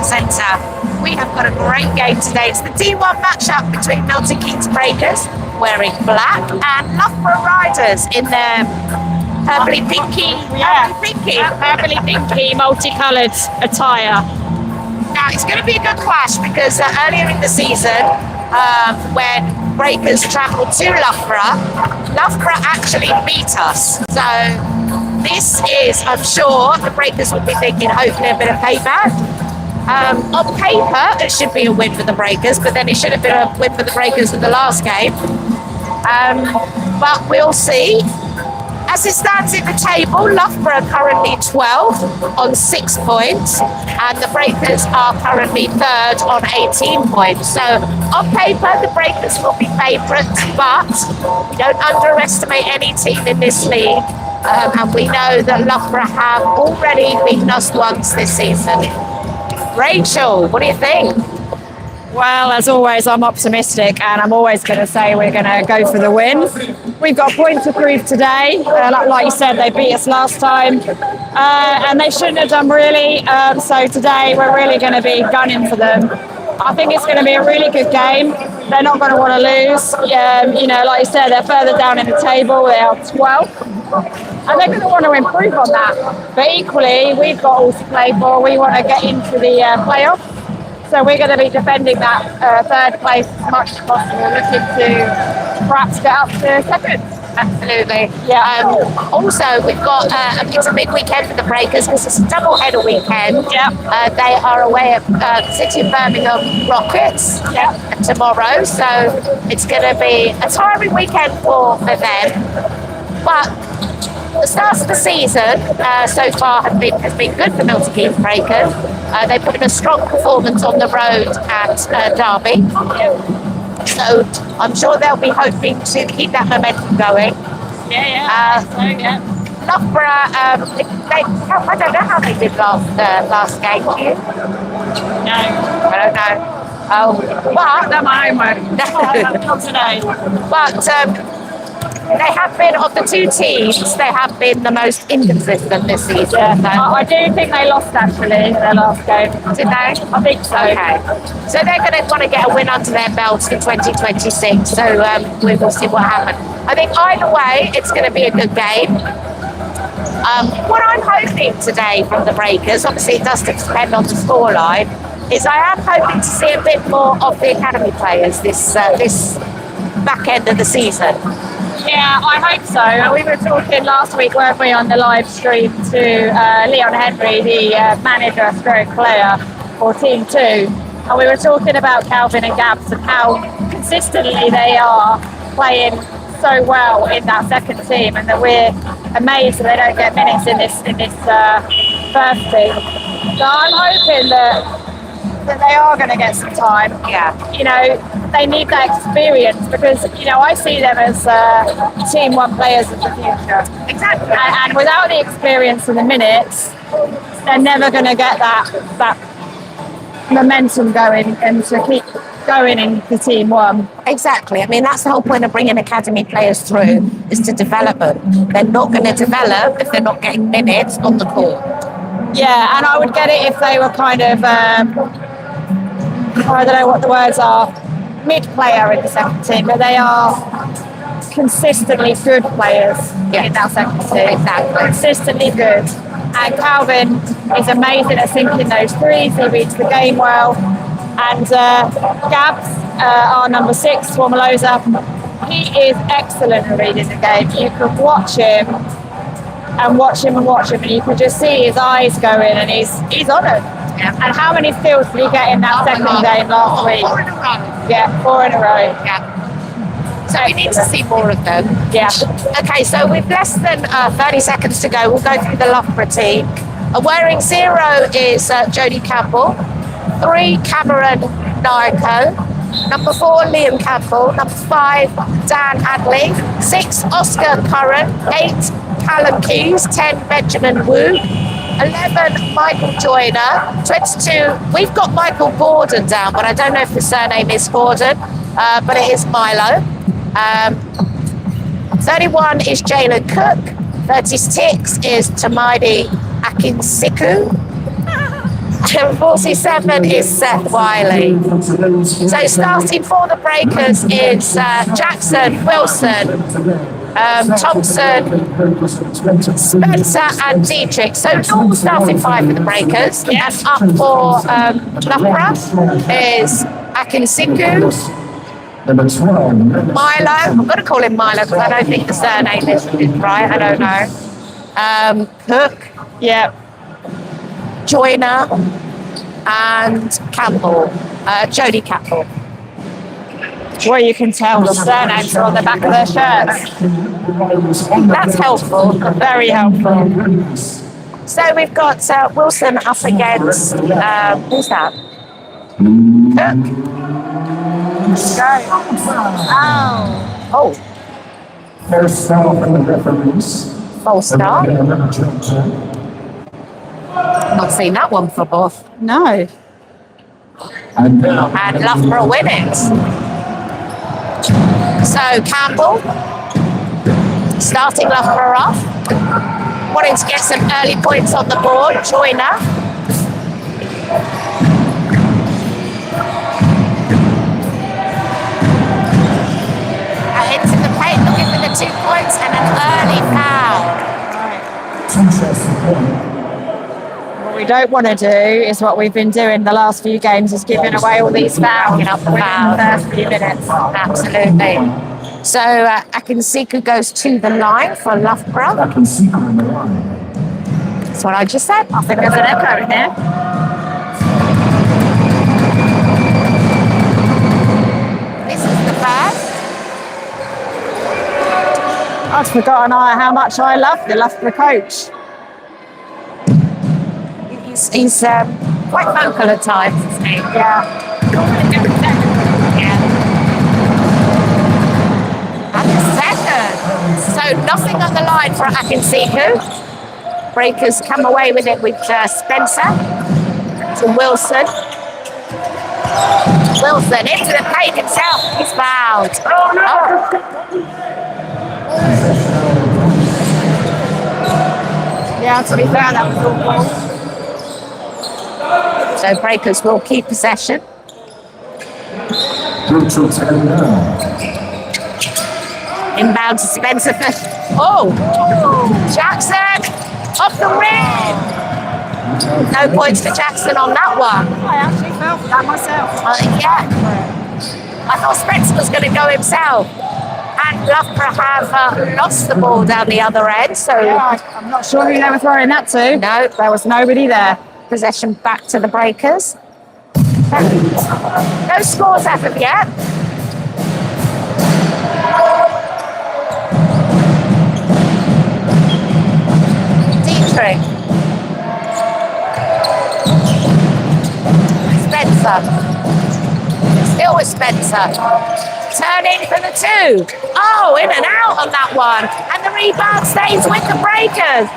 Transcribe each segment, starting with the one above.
Centre. We have got a great game today. It's the D1 matchup between Milton Keynes Breakers, wearing black, and Loughborough Riders in their purpley pinky multicoloured attire. Now, it's going to be a good clash because earlier in the season, when Breakers travelled to Loughborough actually beat us. So this is, I'm sure, the Breakers will be thinking hopefully a bit of payback. On paper, it should be a win for the Breakers, but then it should have been a win for the Breakers in the last game. But we'll see. As it stands in the table, Loughborough currently 12th on 6 points, and the Breakers are currently 3rd on 18 points. So on paper, the Breakers will be favourites, but we don't underestimate any team in this league. And we know that Loughborough have already beaten us once this season. Rachel, what do you think? Well, as always, I'm optimistic, and I'm always going to say we're going to go for the win. We've got a point to prove today. Like you said, they beat us last time, and they shouldn't have done really. So today, we're really going to be gunning for them. I think it's going to be a really good game. They're not going to want to lose. Like you said, they're further down in the table. They are 12th, and they're going to want to improve on that. But equally, we've got all to play for. We want to get into the playoffs. So we're going to be defending that 3rd place as much as possible, looking to perhaps get up to 2nd. Absolutely. Yeah. Also, we've got it's a big weekend for the Breakers because it's a double-header weekend. Yeah. They are away at City of Birmingham Rockets tomorrow, so it's going to be a tiring weekend for them. But the start of the season so far has been good for Milton Keynes Breakers. They put in a strong performance on the road at Derby. So I'm sure they'll be hoping to keep that momentum going. Loughborough, I don't know how they did last game, do you? No. I don't know. But That's my homework. Not today. But they have been, of the two teams, they have been the most inconsistent this season. Yeah. So. I do think they lost, actually, their last game. Did they? I think so. Okay. So they're going to want to get a win under their belts in 2026. So we will see what happens. I think either way, it's going to be a good game. What I'm hoping today from the Breakers, obviously it does depend on the scoreline, is I am hoping to see a bit more of the academy players this back end of the season. Yeah, I hope so. We were talking last week, weren't we, on the live stream to Leon Henry, the manager stroke player for Team 2. And we were talking about Calvin and Gabs and how consistently they are playing so well in that second team, and that we're amazed that they don't get minutes in this first team. So I'm hoping that they are going to get some time. Yeah. They need that experience because, I see them as Team 1 players of the future. Exactly. And without the experience and the minutes, they're never going to get that momentum going and to keep going into Team 1. Exactly. I mean, that's the whole point of bringing academy players through, is to develop them. They're not going to develop if they're not getting minutes on the court. Yeah, and I would get it if they were kind of, I don't know what the words are, mid-player in the second team, but they are consistently good players in that second team. Exactly. Consistently good. And Calvin is amazing at sinking those threes. He reads the game well. And Gabs, our number 6, Swamaloza, he is excellent at reading the game. You could watch him, and you could just see his eyes going, and he's on it. Yeah. And how many steals did he get in that second game last week? 4 in a row. Yeah, 4 in a row. Yeah. So we need to see more of them. Yeah. Okay, so with less than 30 seconds to go, we'll go through the Loughborough team. Wearing 0 is Jodie Campbell. 3, Cameron Naiko. Number 4, Liam Campbell. Number 5, Dan Hadley. 6, Oscar Curran. 8, Callum Keys. 10, Benjamin Wu. 11, Michael Joyner. 22, we've got Michael Gordon down, but I don't know if the surname is Gordon, but it is Milo. 31 is Jalen Cook. 36 is Tamidi Akinsiku. And 47 is Seth Wiley. So starting for the Breakers is Jackson, Wilson, Thompson, Spencer and Dietrich. So normal starting five for the Breakers. And up for Loughborough is Akinsiku, Milo. I'm going to call him Milo because I don't think the surname is right. I don't know. Cook. Yeah. Joyner and Campbell, Jodie Campbell. Well, you can tell the surnames are on the back of their shirts. That's helpful. Very helpful. So we've got Wilson up against, who's that? Cook. Oh. There's some from the referees. False start. Not seen that one before. No. And Loughborough win it. So Campbell, starting Loughborough off, wanting to get some early points on the board. Joyner. Into the paint, looking for the 2 points and an early foul. What we don't want to do is what we've been doing the last few games, is giving away all these fouls. Up the foul. First few minutes. Absolutely. So Akinsiku goes to the line for Loughborough. I can see him on the line. That's what I just said. I think there's an echo in here. This is the first. I'd forgotten how much I love the Loughborough coach. He's quite vocal at times, isn't he? Yeah. And the second. So nothing on the line for Akinsiku. Breakers come away with it with Spencer to Wilson. Wilson into the paint himself. He's fouled. Oh no! Yeah, to be fair, that was all. So Breakers will keep possession. Neutral 10 now. Inbound to Spencer. Oh! Jackson! Off the rim! No points for Jackson on that one. I actually felt that myself. Yeah. I thought Spencer was going to go himself. And Loughborough have lost the ball down the other end. So Yeah, I'm not sure who they were throwing that to. no, There was nobody there. possession back to the Breakers. No scores as of yet. Dietrich. Spencer. Still with Spencer. Turning for the 2. Oh, in and out on that one. And the rebound stays with the Breakers.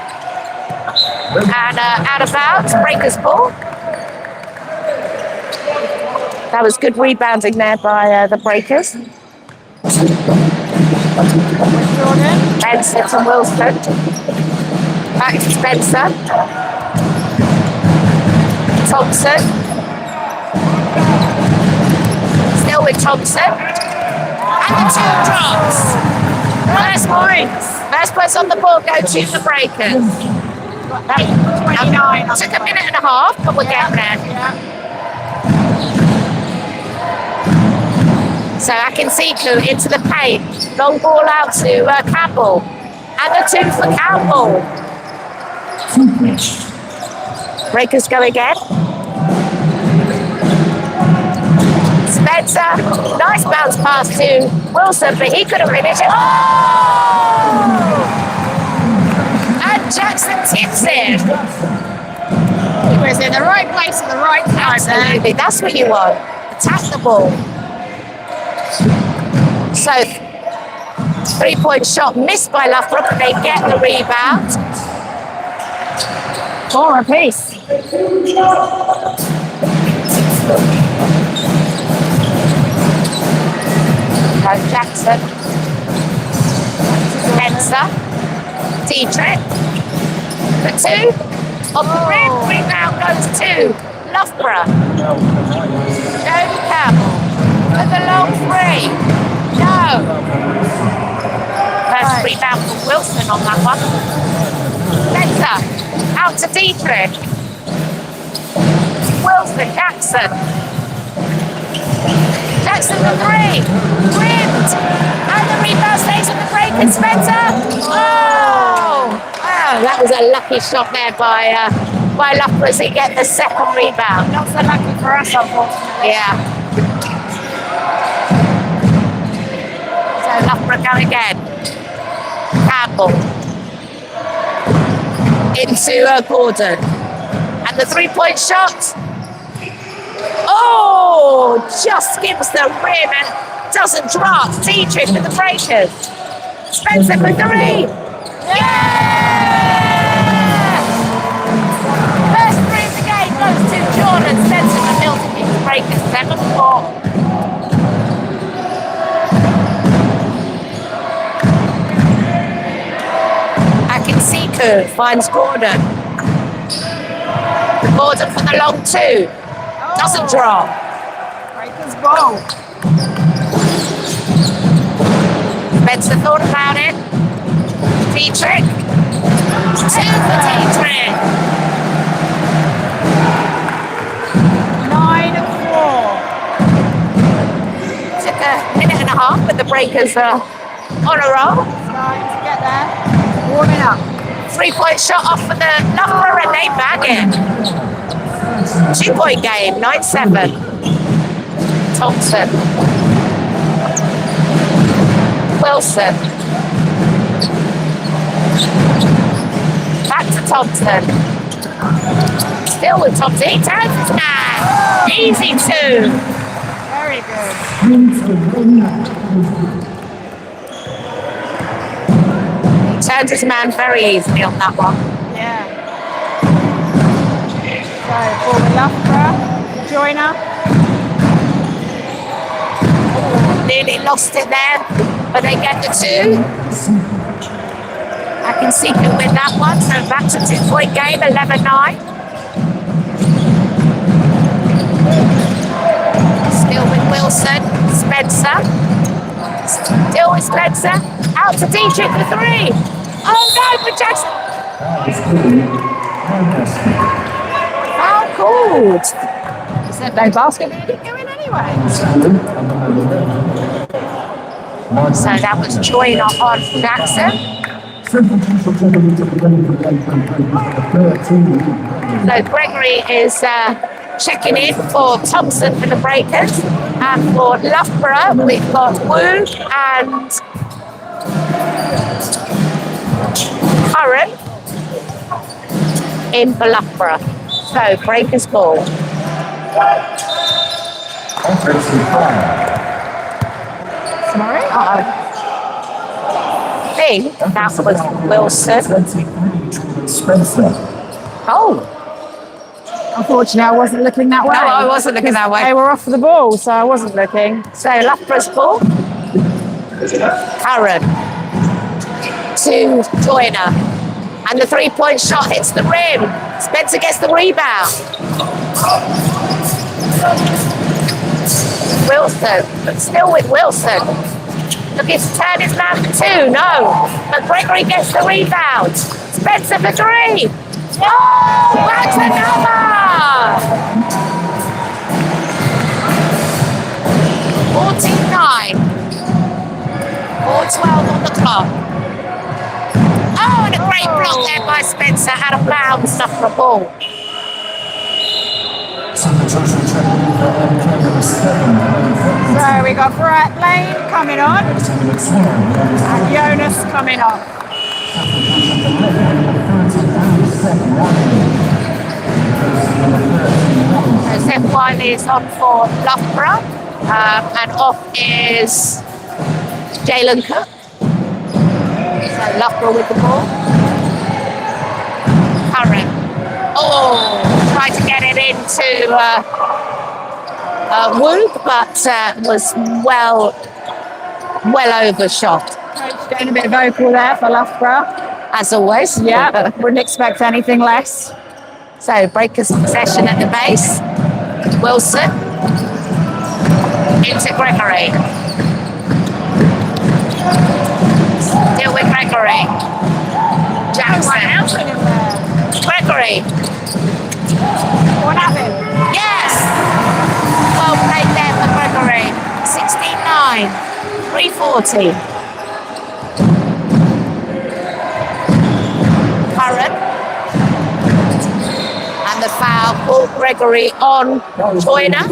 And out of bounds, Breakers ball. That was good rebounding there by the Breakers. Spencer to Wilson. Back to Spencer. Thompson. Still with Thompson. And the 2 drops. First points. First points on the board go to the Breakers. Took a minute and a half, but we're getting there. So Akinsiku into the paint. Long ball out to Campbell. And the 2 for Campbell. Breakers go again. Spencer, nice bounce pass to Wilson, but he couldn't finish it. Oh! And Jackson tips it. He was in the right place at the right time. Absolutely, that's what you want. Attack the ball. So, 3-point shot missed by Loughborough, but they get the rebound. 4 apiece. Jackson, Spencer, Dietrich, the 2, on the rim, rebound goes to Loughborough. Jody Campbell for the long three. No. First rebound from Wilson on that one. Spencer out to Dietrich. Wilson, Jackson. Jackson the three. Rimmed. And the rebound stays on the break. And Spencer. Oh! Wow, that was a lucky shot there by Loughborough as he get the second rebound. Not so lucky for us, unfortunately. Yeah. So Loughborough go again. Campbell. Into Gordon. And the three-point shot. Oh, just skims the rim and doesn't drop. Dietrich with the breakers. Spencer for three. Yeah! First three of the game goes to Jordan. Spencer for Milton with the breakers. 7-4. Akinsiku finds Gordon. Gordon for the long two. Doesn't drop. Breakers ball. Spencer thought about it. Dietrich. Two for Dietrich. 9-4. Took a minute and a half, but the breakers are on a roll. Starting to get there. Warming up. 3-point shot off for the Loughborough and they bag it. 2-point game, 9-7. Thompson. Wilson. Back to Thompson. Still with Thompson. He turns his man. Easy two. Very good. He turns his man very easily on that one. Yeah. So for the Loughborough, joiner. Nearly lost it there, but they get the two. Akinsiku win that one, so back to 2-point game, 11-9. Still with Wilson, Spencer. Still with Spencer, out to Dietrich for three. Oh no, for Jackson. How called? He said no basket nearly going anyway. So that was Joyner on Jackson. So Gregory is checking in for Thompson for the breakers. And for Loughborough, we've got Wu and Curran in for Loughborough. So breakers ball. Sorry? I think that was Wilson. Spencer. Oh, Unfortunately, I wasn't looking that way. no, I wasn't looking that They way. were off the ball, so I wasn't looking. So Loughborough's ball. Curran to Joyner. And the three-point shot hits the rim. Spencer gets the rebound. Wilson, but still with Wilson. Looking to turn his man for two. No. But Gregory gets the rebound. Spencer for three. Oh, that's another. 14-9. 4:12 on the clock. Oh, and a great block there by Spencer. Out of bounds, off the ball. So the total check number 7. So we got Brett Lane coming on and Jonas coming on. So Seth Wiley is on for Loughborough. And off is Jalen Cook. So Loughborough with the ball. Curran. Oh, tried to get it into Wood, but was well overshot, Coach getting a bit vocal there for Loughborough. as always. Yeah, wouldn't expect anything less. So Breakers possession at the base. Wilson into Gregory. Still with Gregory. Jackson. Gregory. What happened? Yes! Well played there for Gregory. 16-9. 340. Curran. And the foul called Gregory on Joyner.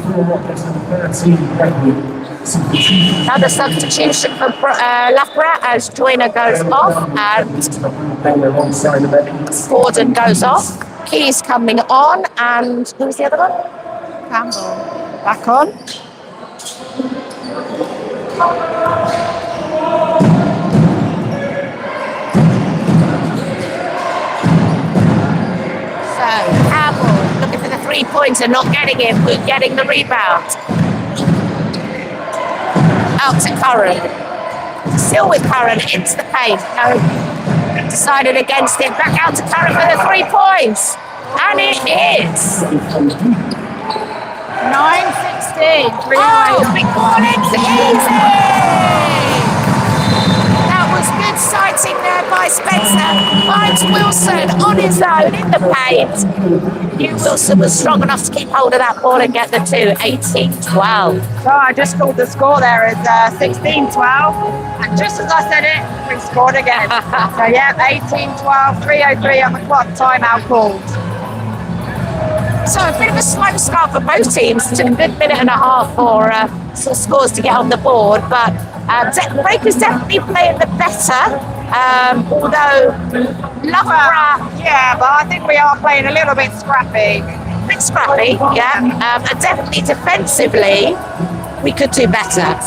Another substitution for Loughborough as Joyner goes off and Gordon goes off. Keys coming on, and who's the other one? Campbell. Back on. So Campbell looking for the 3-pointer, not getting it, but getting the rebound. Out to Curran. Still with Curran into the paint. No. Decided against it. Back out to Curran for the 3 points. And it is. 9-16. Oh, big it's easy. That was good sighting there by Spencer. Finds Wilson on his own in the paint. Hugh Wilson was strong enough to keep hold of that ball and get the 2. 18-12. So I just called the score there as 16-12. And just as I said it, we scored again. So yeah, 18-12, 3:03 on the clock, timeout called. So a bit of a slow start for both teams. It took a good minute and a half for some scores to get on the board, but Breakers definitely playing the better. Although Loughborough, Yeah, but I think we are playing a little bit scrappy. a bit scrappy, yeah, and definitely defensively we could do better.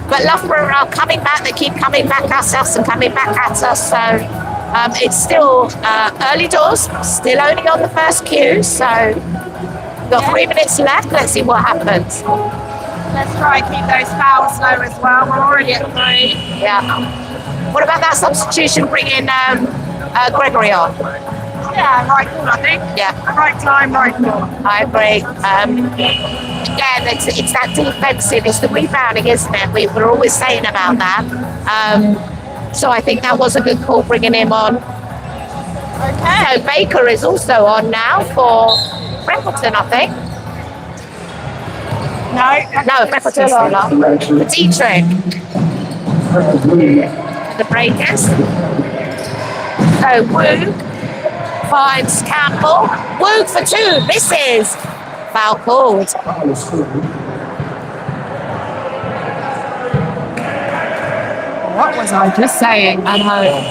But Loughborough are coming back. They keep coming back at us and coming back at us. So it's still early doors. Still only on the first cue. So we've got 3 minutes left. Let's see what happens. Let's try and keep those fouls low as well. We're already at 3. Yeah. What about that substitution bringing Gregory on? Yeah, right call, I think. Yeah. Right time, right call. I agree. Again, it's that defensive, it's the rebounding, isn't it? We're always saying about that. So I think that was a good call bringing him on. Okay. So Baker is also on now for Freckleton, I think. No, Freckleton's still on. The Dietrich. The Breakers. So Woog finds Campbell. Woog for 2, misses. Foul called. What was I just saying? At home.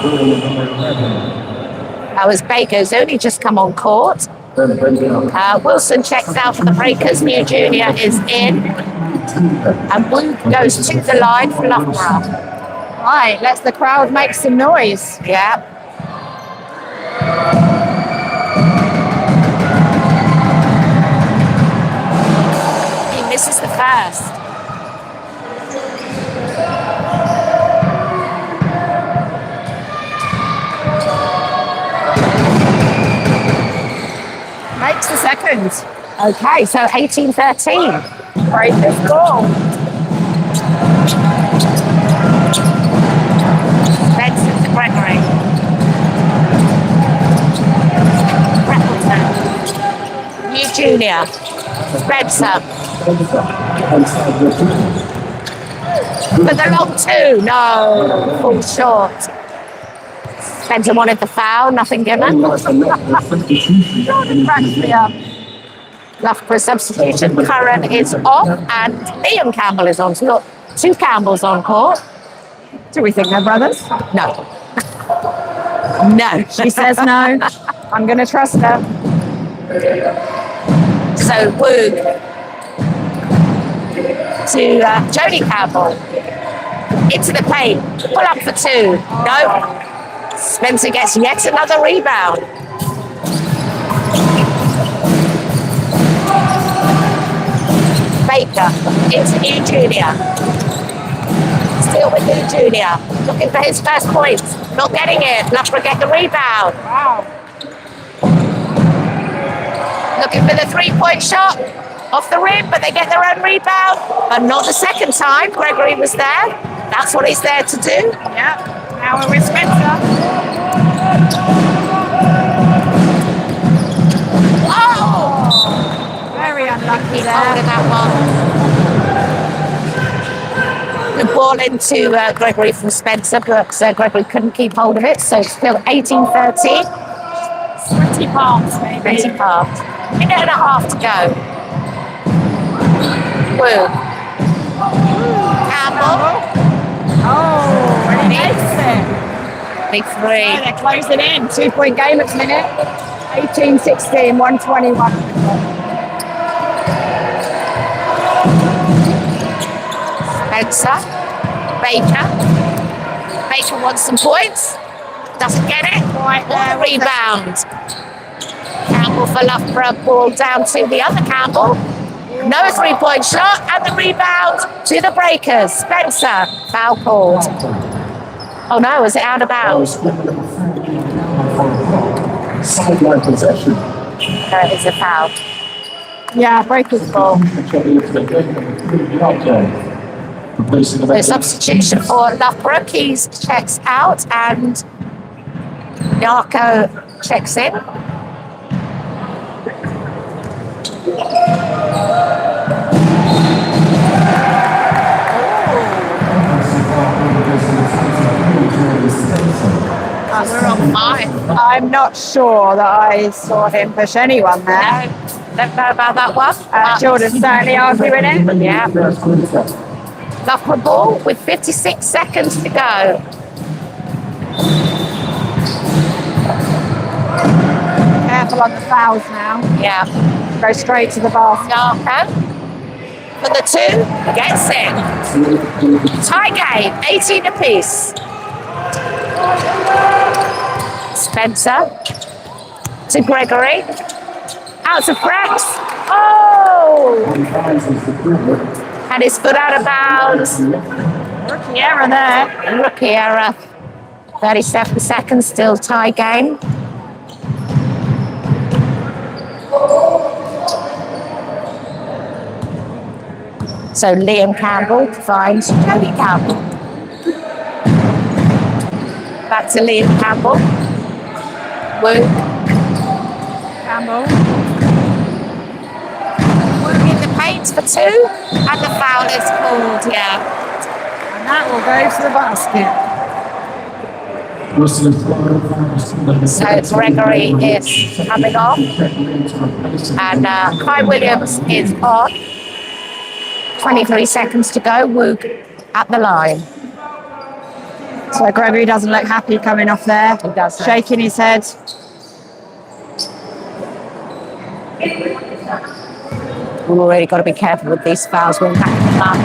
That was Baker's only just come on court. Wilson checks out for the Breakers. New junior is in. And Woog goes to the line for Loughborough. Right, lets the crowd make some noise. Yeah. He misses the first. Makes the second. Okay, so 18-13. Breakers goal. Benson to Gregory. Freckleton. New junior. Spencer. For the long 2. No. Fall short. Spencer wanted the foul. Nothing given. Cracks me up. Loughborough substitution. Curran is off and Liam Campbell is on. So we've got 2 Campbells on court. Do we think they're brothers? No. No. She says no. I'm going to trust her. So Woog to Jodie Campbell. Into the paint. Pull up for 2. No. Spencer gets yet another rebound. Baker into New Junior. Still with New Junior. Looking for his first point. Not getting it. Loughborough get the rebound. Wow. Looking for the three-point shot off the rim, but they get their own rebound. But not the second time. Gregory was there. That's what he's there to do. Yeah. Now we're with Spencer. Oh! Very unlucky He's holding there. that one. The ball into Gregory from Spencer, but Gregory couldn't keep hold of it, so still 18-13. 20 palms, maybe. 20 palms. Minute and a half to go. Woo. Campbell. Oh, and he makes it. Big Oh, three. they're closing in. 2-point game at the minute. 18-16, 121. Spencer. Baker. Baker wants some points. Doesn't get it. Right there. Rebound. Campbell for Loughborough. Ball down to the other Campbell. No three-point shot. And the rebound to the Breakers. Spencer. Foul called. Oh no, is it out of bounds? Sideline possession. No, it's a foul. Yeah, Breakers ball. So substitution for Loughborough. Keys checks out and Yarko checks in. We're on mine. I'm not sure that I saw him push anyone there. Don't know about that one. Jordan's certainly arguing it. Yeah. Loughborough ball with 56 seconds to go. Careful on the fouls now. Yeah. Go straight to the basket. Yarko for the two. Gets it. Tie game. 18 apiece. Spencer to Gregory. Out to Frex. Oh! And it's put out of bounds. Rookie error there. Rookie error. 37 seconds, still tie game. So Liam Campbell finds Jody Campbell. Back to Liam Campbell. Woo. Campbell. Woo in the paint for two. And the foul is called, yeah. And that will go to the basket. So Gregory is coming off. And Kai Williams is on. 23 seconds to go. Woog at the line. So Gregory doesn't look happy coming off there. He doesn't. Shaking his head. We've already got to be careful with these fouls. We'll back them up.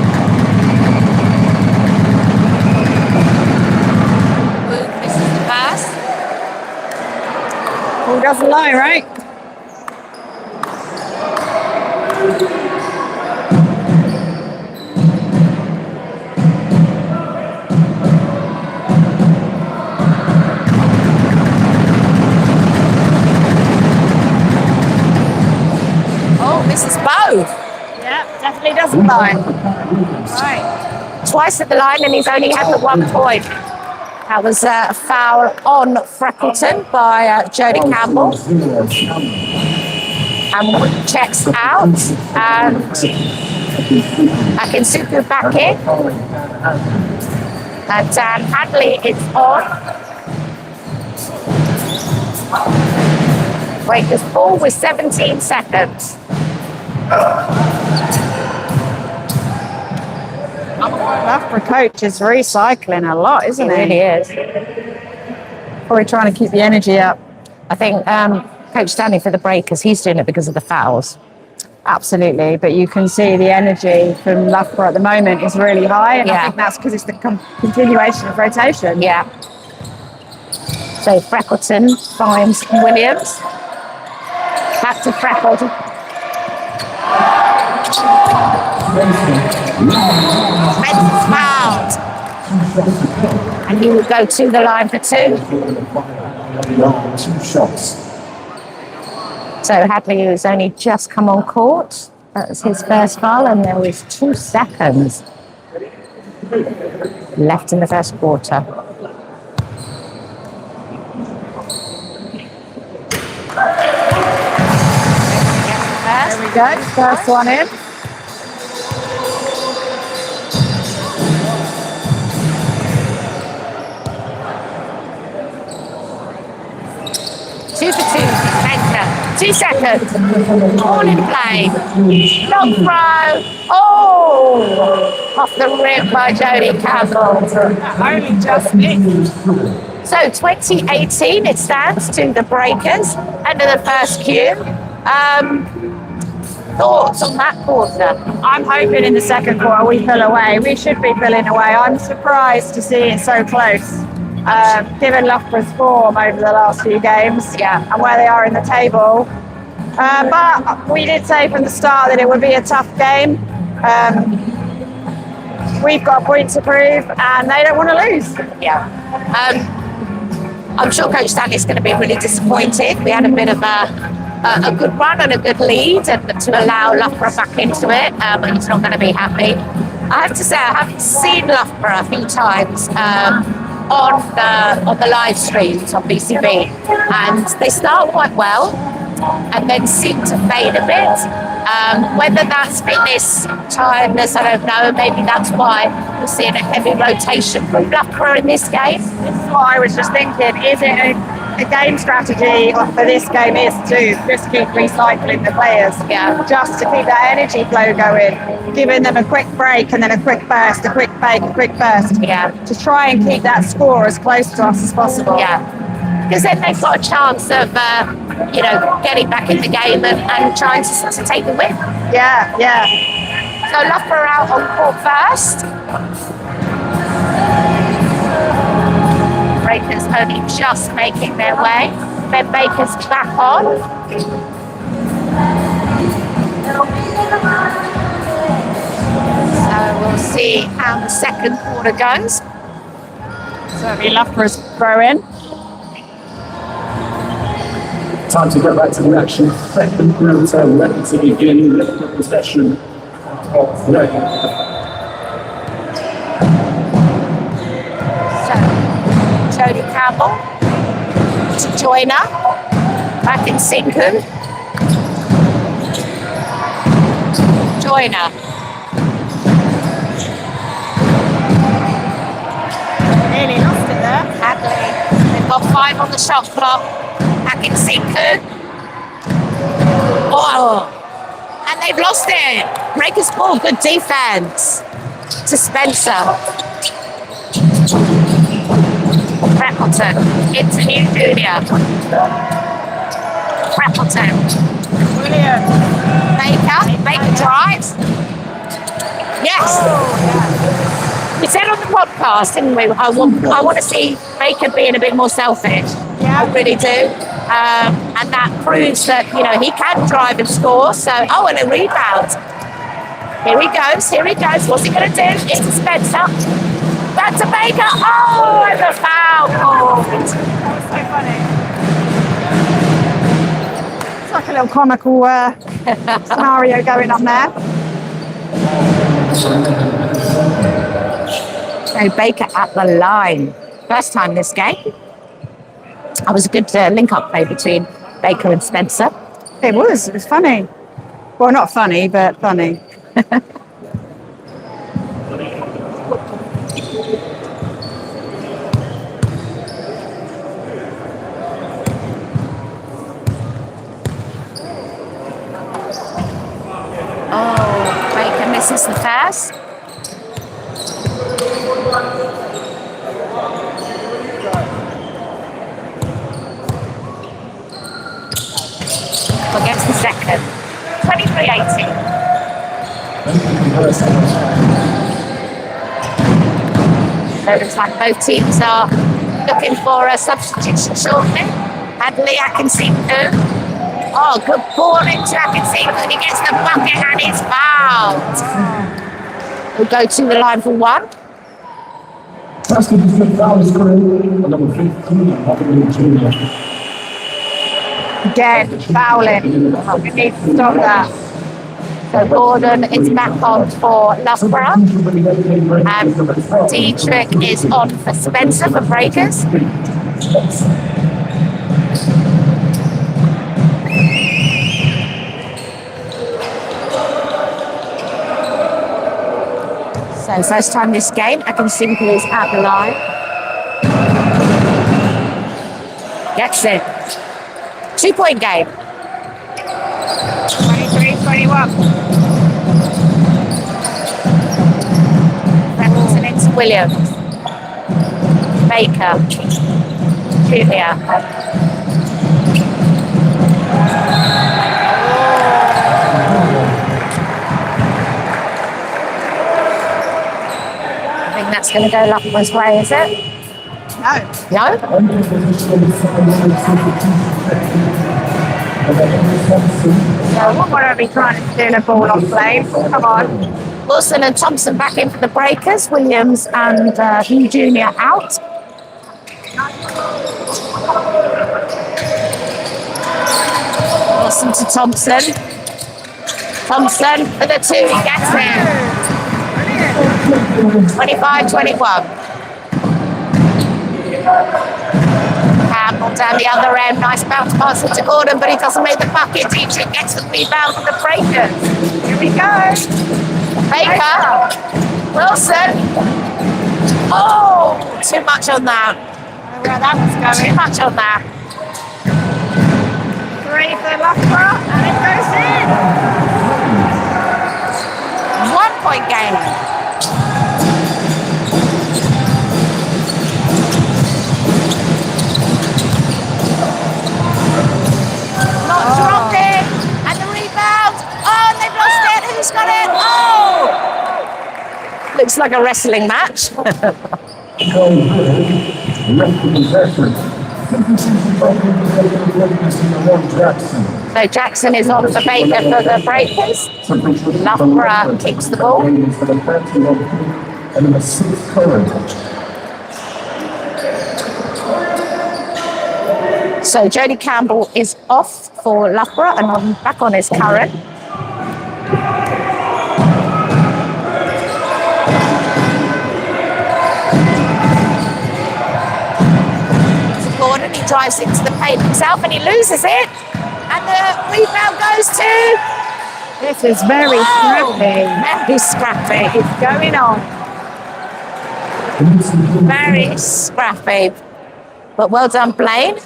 Woog misses the pass. Who doesn't lie, right? Misses both. Yeah, definitely doesn't lie. Right. Twice at the line and he's only had the 1 point. That was a foul on Freckleton by Jody Campbell. And Wood checks out and Akinsuku back in. And Dan Hadley is on. Breakers ball with 17 seconds. Loughborough coach is recycling a lot, isn't he? He really is. Probably trying to keep the energy up. I think Coach Stanley for the Breakers, he's doing it because of the fouls. Absolutely, but you can see the energy from Loughborough at the moment is really high, and I Yeah. think that's because it's the continuation of rotation. Yeah. So Freckleton finds Williams. Back to Freckleton. Spencer's fouled. And he will go to the line for two. 2 shots. So Hadley, who's only just come on court, that was his first foul, and there was 2 seconds left in the first quarter. There we go. First one in. Two for two, Spencer. 2 seconds. All in play. Long throw. Oh! Off the rim by Jodie Campbell. Only just missed. So 2018 it stands to the Breakers under the first cue. Thoughts on that quarter? I'm hoping in the second quarter we pull away. We should be pulling away. I'm surprised to see it so close. Given Loughborough's form over the last few games, and where they are in the table. But we did say from the start that it would be a tough game. We've got a point to prove, and they don't want to lose. I'm sure Coach Stanley's going to be really disappointed. We had a bit of a good run and a good lead, and to allow Loughborough back into it, he's not going to be happy. I have to say, I haven't seen Loughborough a few times on the live streams on BCB, and they start quite well and then seem to fade a bit. Whether that's fitness, tiredness, I don't know. Maybe that's why we're seeing a heavy rotation from Loughborough in this game. This is what I was just thinking. Is it a game strategy for this game is to just keep recycling the players, just to keep that energy flow going, giving them a quick break and then a quick burst, a quick break, a quick burst, to try and keep that score as close to us as possible. Because then they've got a chance of, getting back in the game and trying to take the win. So Loughborough out on court first. Breakers only just making their way. Ben Baker's back on. So we'll see how the second quarter goes. Certainly Loughborough's throw in. Time to get back to the action. Second quarter, ready to begin. Possession of play. So, Jodie Campbell to Joyner, back in Sinku. Joyner. Really lost it there. Hadley. They've got 5 on the shot clock. Back in Sinku. Oh! And they've lost it. Breakers ball, good defense. To Spencer. Appleton into New Junior. Appleton. Brilliant. Baker drives. Yes. We said on the podcast, didn't we? I want to see Baker being a bit more selfish. I really do. And that proves that, he can drive and score. So, and a rebound. Here he goes. What's he going to do? It's to Spencer. Back to Baker. Oh, and the foul. That was so funny. It's like a little comical scenario going on there. So Baker at the line. First time this game. That was a good link-up play between Baker and Spencer. It was funny. Well, not funny, but funny. Baker misses the pass. Against the second. 23-18. So it looks like both teams are looking for a substitution shortly. Hadley, Atkinson. Oh, good ball into Atkinson. He gets the bucket and he's fouled. We'll go to the line for one. First defensive foul is correct. Number 15, Hadley Junior. Again, fouling. We need to stop that. So Gordon is back on for Loughborough. Dietrich is on for Spencer for Breakers. So first time this game, I can see who is at the line. Gets it. 2-point game. 23-21. Reynolds into Williams. Baker. Junior. I think that's going to go Loughborough's way, is it? No. No? So what would I be trying to do the ball off play? Come on. Wilson and Thompson back in for the Breakers. Williams and Hugh Junior out. Wilson to Thompson. Thompson for the two. He gets it. 25-21. Campbell down the other end. Nice bounce pass into Gordon, but he doesn't make the bucket. Dietrich gets the rebound for the Breakers. Here we go. Baker. Wilson. Oh, too much on that. Where that was Too going. much on that. 3 for Loughborough, and it goes in. 1-point game. Not dropped it. And the rebound. Oh, they've lost it. Who's got it? Oh! Looks like a wrestling match. So Jackson is on for Baker for the Breakers. Loughborough kicks the ball. So Jody Campbell is off for Loughborough and I'm back on his current. Gordon, he drives into the paint himself and he loses it. And the rebound goes to... This is very scrappy. Very scrappy. It's going on. Very scrappy. But well done, Blaine.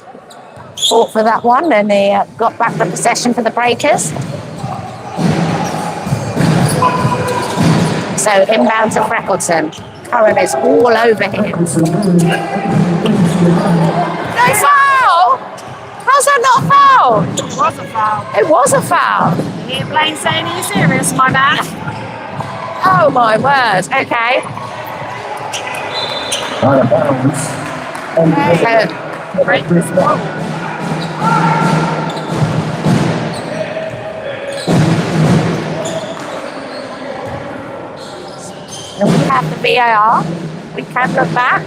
Fought for that one and he got back the possession for the Breakers. So inbound to Freckleton. Curran is all over him. No foul! How's that not a foul? It was a foul. It was a foul. You hear Blaine saying, are you serious, my man? Oh my word. Okay. And we have the VAR. We can look back.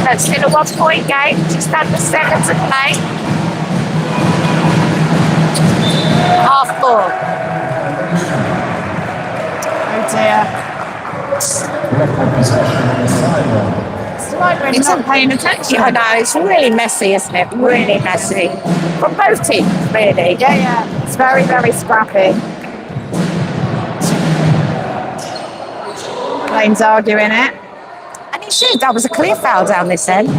That's still a 1-point game. Just under seconds to play. Half ball. Oh dear. It's like we're not paying attention. Yeah, I know. It's really messy, isn't it? Really messy. From both teams, really. Yeah. It's very, very scrappy. Blaine's arguing it. And he should. That was a clear foul down this end.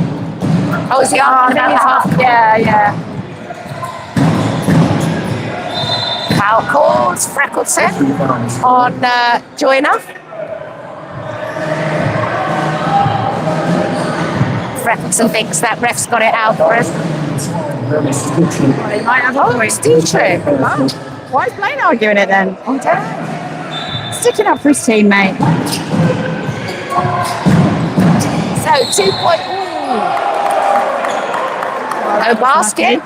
Oh, is he on? Yeah. Foul calls. Freckleton on Joyner. Freckleton thinks that ref's got it out for us. He might have Oh, it's Dietrich. Why is Blaine arguing it then? I don't know. Sticking up for his teammate. So 2-point. No basket.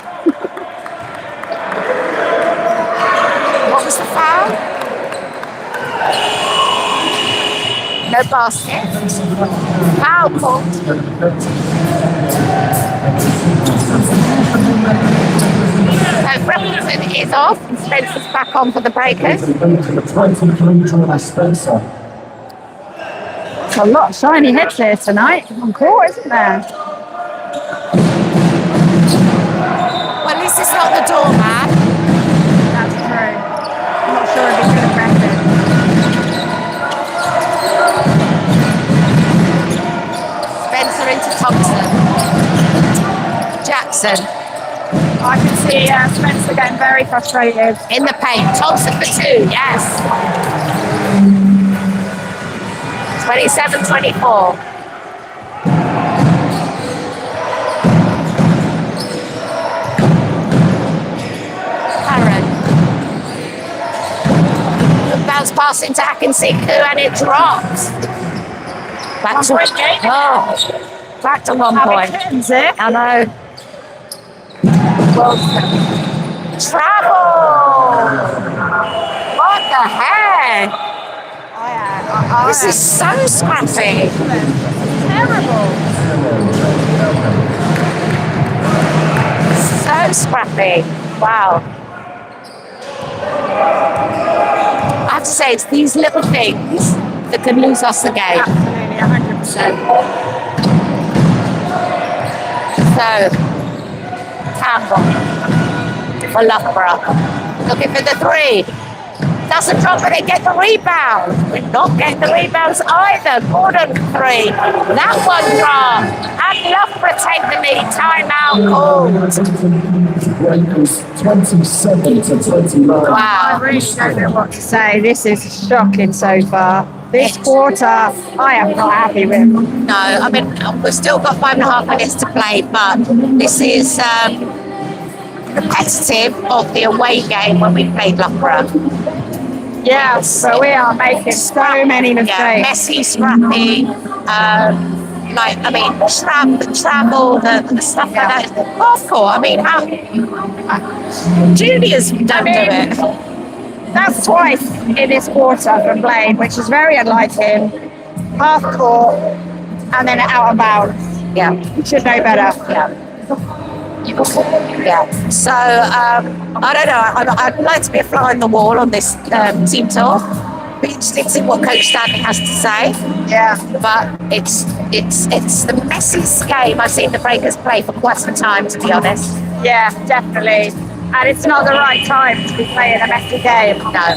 What was the foul? No basket. Foul called. So Breakfast is off. Spencer's back on for the Breakers. 23 draw Spencer. There's a lot of shiny heads here tonight on court, isn't there? Well, this is not the doormat. That's true. I'm not sure if he could have read it. Spencer into Thompson. Jackson I can see Spencer getting very frustrated. in the paint. Thompson for 2. Yes. 27-24. Aaron. Bounce pass into Akinsiku and it drops. Back to back to 1 point. Is it? I know. Wilson. Travel. What the heck? This is so scrappy. Terrible. So scrappy. Wow. I have to say, it's these little things that can lose us the game. Absolutely, 100%. So, Campbell for Loughborough. Looking for the 3. Doesn't drop it, they get the rebound. We're not getting the rebounds either. Gordon 3. That one dropped. And Loughborough take the lead. Timeout called. Breakers 27-29. Wow. I really don't know what to say. This is shocking so far. This quarter, I am not happy with. No, I mean, we've still got 5.5 minutes to play, but this is repetitive of the away game when we played Loughborough. Yes, but we are making so many mistakes. Yeah, messy, scrappy, travel, the stuff like that. Half court, I mean, juniors don't do it. That's twice in this quarter from Blaine, which is very unlike him. Half court and then out of bounds. Yeah. You should know better. Yeah. So, I don't know. I'd like to be a fly on the wall on this team tour. Be interested to see what Coach Stanley has to say. Yeah. But it's the messiest game I've seen the Breakers play for quite some time, to be honest. Yeah, definitely. And it's not the right time to be playing a messy game. No.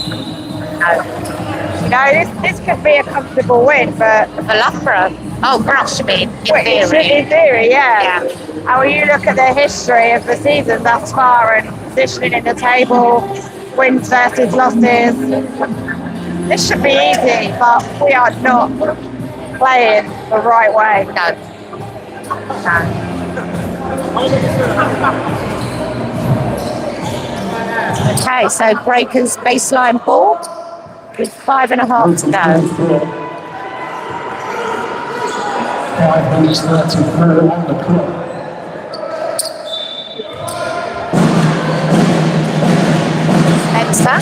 You know, this could be a comfortable win, but For Loughborough. Oh, gosh, I mean, in theory. In theory, yeah. And when you look at the history of the season thus far and positioning in the table, wins versus losses, this should be easy, but we are not playing the right way. No. Okay, so Breakers baseline ball with 5.5 to go. 5 minutes 33 on the clock. Spencer.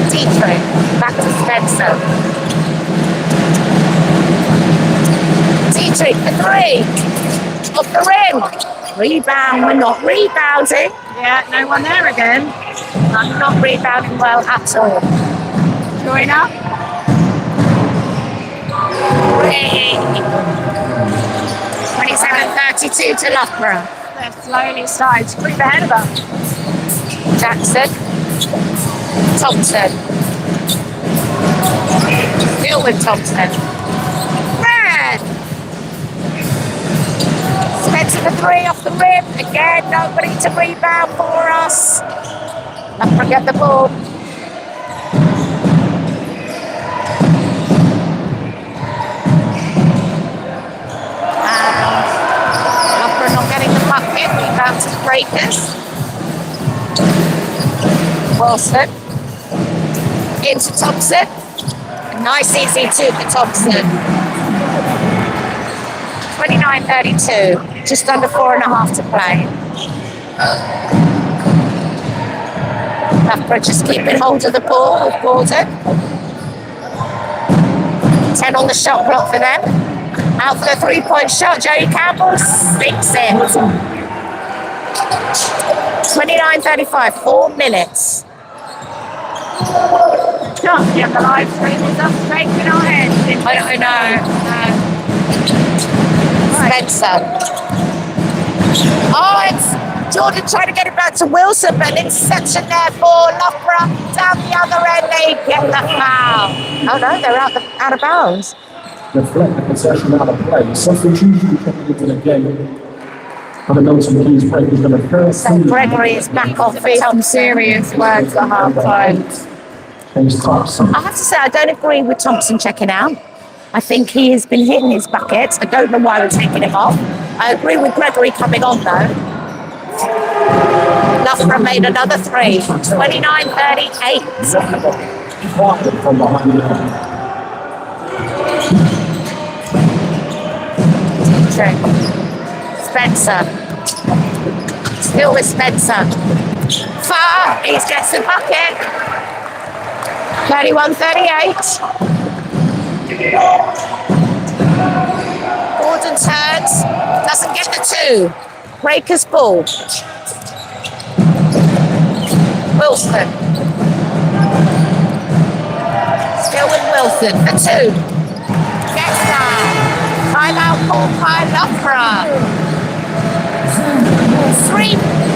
Dietrich, back to Spencer. Dietrich for 3. Off the rim. Rebound, we're not rebounding. Yeah, no one there again. I'm not rebounding well at all. Join up. 27-32 to Loughborough. They're slowly starting to creep ahead of us. Jackson. Thompson. Still with Thompson. Red. Spencer for 3 off the rim. Again, nobody to rebound for us. Loughborough get the ball. Loughborough not getting the puck in. Rebound to the Breakers. Wilson. Into Thompson. A nice easy 2 for Thompson. 29-32. Just under 4.5 to play. Loughborough just keeping hold of the ball with Gordon. 10 on the shot clock for them. Out for the 3-point shot, Jodie Campbell sinks it. 29:35, 4 minutes. Can't get the live stream is up straight in our heads. I don't know. Spencer. Oh, it's Jordan trying to get it back to Wilson, but interception there for Loughborough. Down the other end, they get the foul. Oh no, they're out of bounds. Reflect the possession out of play. Substitution coming into the game. And the Milton Keynes break is going to first. So Gregory is back off Be it. some serious words at half time. Thompson. I have to say, I don't agree with Thompson checking out. I think he has been hitting his buckets. I don't know why we're taking him off. I agree with Gregory coming on though. Loughborough made another 3. 29:38. From behind the Spencer. Still with Spencer. Far. He gets the bucket. 31:38. Gordon turns. Doesn't get the 2. Breakers ball. Wilson. Still with Wilson. The 2. Gets that. Timeout called by Loughborough.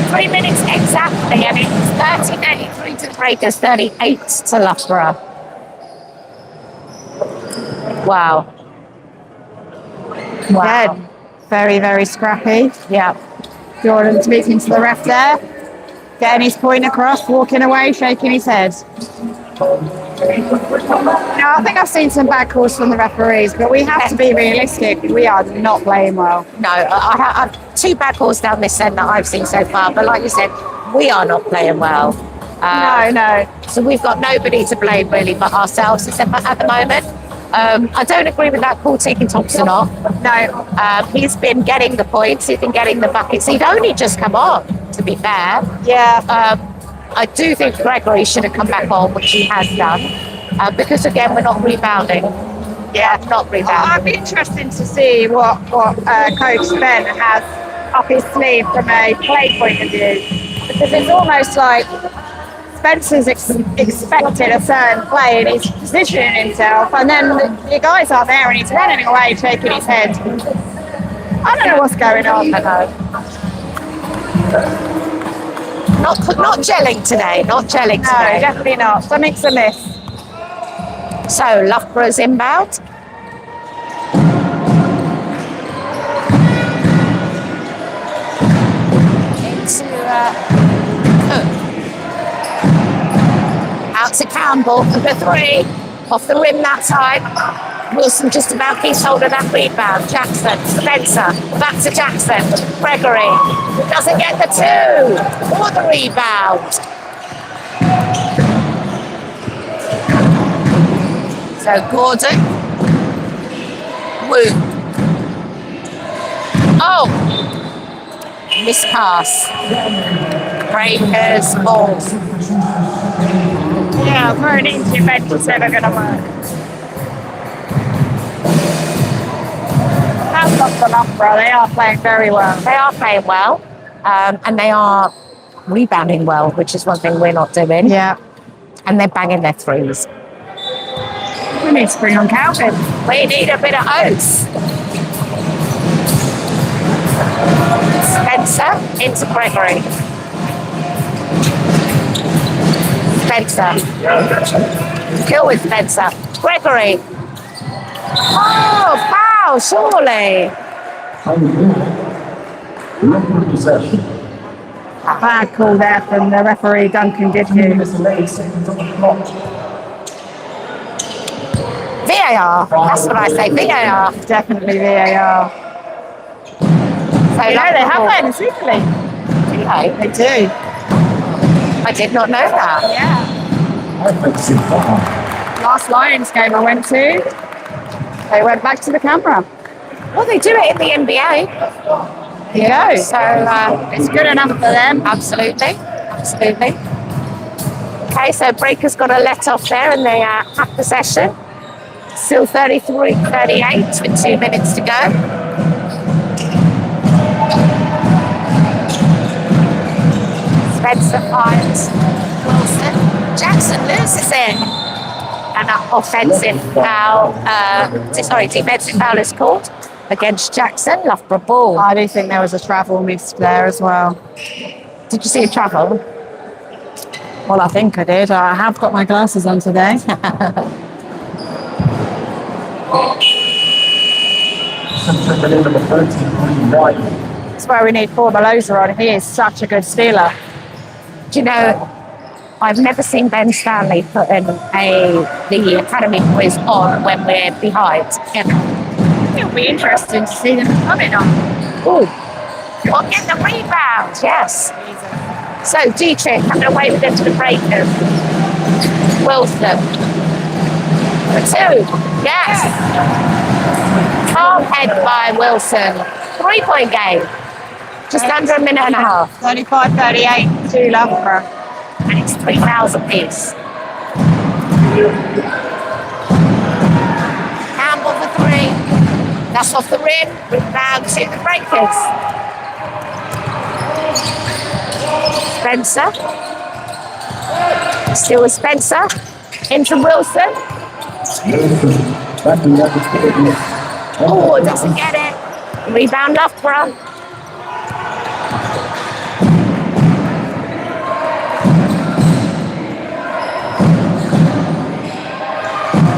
3 minutes exactly, and it's 30-33 to the Breakers, 38 to Loughborough. Wow. Again, very, very scrappy. Yeah. Jordan speaking to the ref there, getting his point across, walking away, shaking his head. No, I think I've seen some bad calls from the referees, but we have to be realistic. We are not playing well. No, I have 2 bad calls down this end that I've seen so far, but like you said, we are not playing well. No. So we've got nobody to blame really but ourselves at the moment. I don't agree with that call taking Thompson off. No. He's been getting the points, he's been getting the buckets. He'd only just come on, to be fair. Yeah. I do think Gregory should have come back on, which he has done, because again, we're not rebounding. Yeah, not rebounding. I'd be interested to see what Coach Ben has up his sleeve from a play point of view, because it's almost like Spencer's expected a certain play and he's positioning himself, and then the guys aren't there and he's running away, shaking his head. I don't know what's going on. Not gelling today, not gelling No, today. definitely not. Something's amiss. So Loughborough's inbound. Out to Campbell for the 3. Off the rim that time. Wilson just about keeps hold of that rebound. Jackson, Spencer, back to Jackson. Gregory doesn't get the 2 or the rebound. So Gordon. Woo. Oh. Mispass. Breakers ball. Yeah, for an easy bench, it's never going to work. That's not for Loughborough. They are playing very well. They are playing well, and they are rebounding well, which is one thing we're not doing. Yeah. And they're banging their 3s. We need to bring on Calvin. We need a bit of oats. Spencer into Gregory. Spencer. Kill with Spencer. Gregory. Oh, foul, surely. possession. A bad call there from the referee, Duncan Goodhue. VAR. That's what I say, VAR. Definitely VAR. So You know, they have that in Super League. They do. I did not know that. Yeah. I think it's Last Lions game I went to, they went back to the camera. Well, they do it in the NBA. There you go. So It's good enough for them. absolutely, absolutely. Okay, so Breaker's got a let off there and they half possession. Still 33-38 with 2 minutes to go. Spencer finds Wilson. Jackson loses it. And an offensive foul, defensive foul is called against Jackson. Loughborough ball. I do think there was a travel miss there as well. Did you see a travel? Well, I think I did. I have got my glasses on today. That's why we need Paul Malosa on. He is such a good stealer. Do you know, I've never seen Ben Stanley put the academy quiz on when we're behind. It'll be interesting to see them coming on. Oh, get the rebound, yes. So Dietrich coming away with it to the Breakers. Wilson. For 2, yes. Calm head by Wilson. 3-point game. Just under a minute and a half. 35-38 to Loughborough. And it's 3,000 apiece. Campbell for 3. That's off the rim. Rebound to the Breakers. Spencer. Still with Spencer. Into Wilson. Oh, doesn't get it. Rebound Loughborough.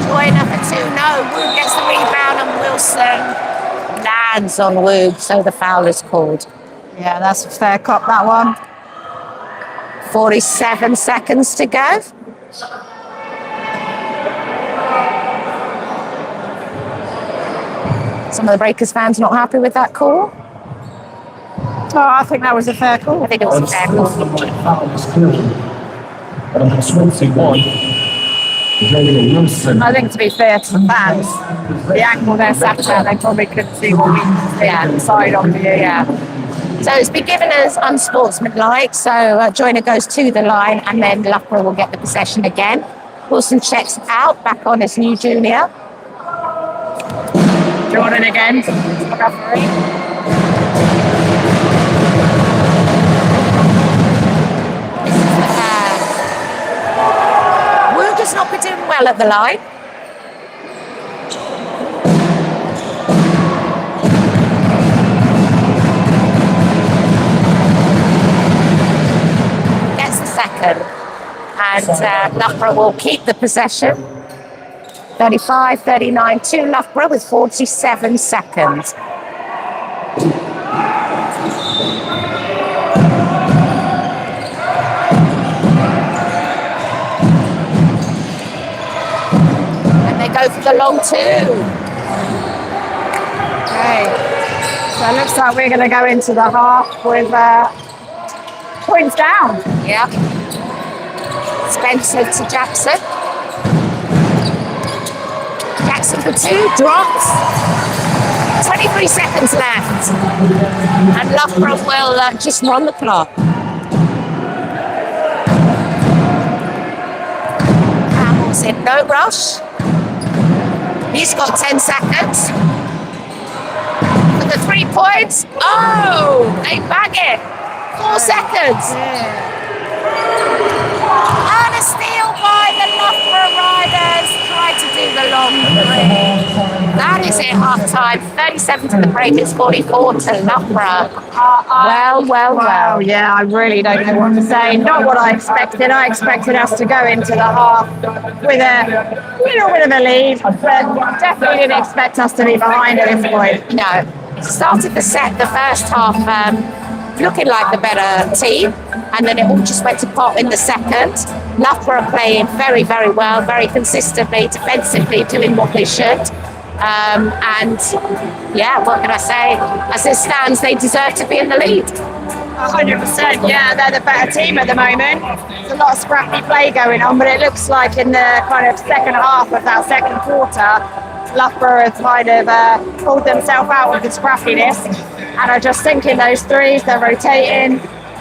Joyner for 2. No, Wood gets the rebound and Wilson lands on Wood, so the foul is called. Yeah, that's a fair cop, that one. 47 seconds to go. Some of the Breakers fans not happy with that call. Oh, I think that was a fair call. I think it was a fair call. I think to be fair to the fans, the angle they're sat at, they probably couldn't see what we inside on the So it's been given as unsportsmanlike. So Joyner goes to the line and then Loughborough will get the possession again. Wilson checks out, back on as new junior. Jordan again. Wood has not been doing well at the line. Gets the second. And Loughborough will keep the possession. 35-39 to Loughborough with 47 seconds. And they go for the long 2. Okay. So it looks like we're going to go into the half with points down. Yeah. Spencer to Jackson. Jackson for 2, drops. 23 seconds left. And Loughborough will just run the clock. Campbell's in no rush. He's got 10 seconds. For the 3 points. Oh, they bag it. 4 seconds. And a steal by the Loughborough Riders. Try to do the long 3. That is it, half time. 37 to the Breakers, 44 to Loughborough. Well. Yeah, I really don't know what to say. Not what I expected. I expected us to go into the half with a little bit of a lead, but definitely didn't expect us to be behind at this point. No. Started the first half looking like the better team, and then it all just went to pot in the second. Loughborough playing very, very well, very consistently, defensively, doing what they should. And yeah, what can I say? As it stands, they deserve to be in the lead. 100%, yeah, they're the better team at the moment. There's a lot of scrappy play going on, but it looks like in the kind of second half of that second quarter, Loughborough has kind of pulled themselves out of the scrappiness and are just sinking those threes. They're rotating,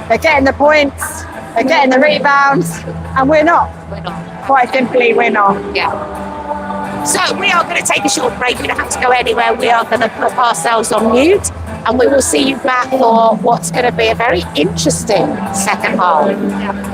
they're getting the points, They're getting the rebounds, and we're not. We're not. Quite simply, we're not. Yeah. So we are going to take a short break. We don't have to go anywhere. We are going to put ourselves on mute, and we will see you back for what's going to be a very interesting second half.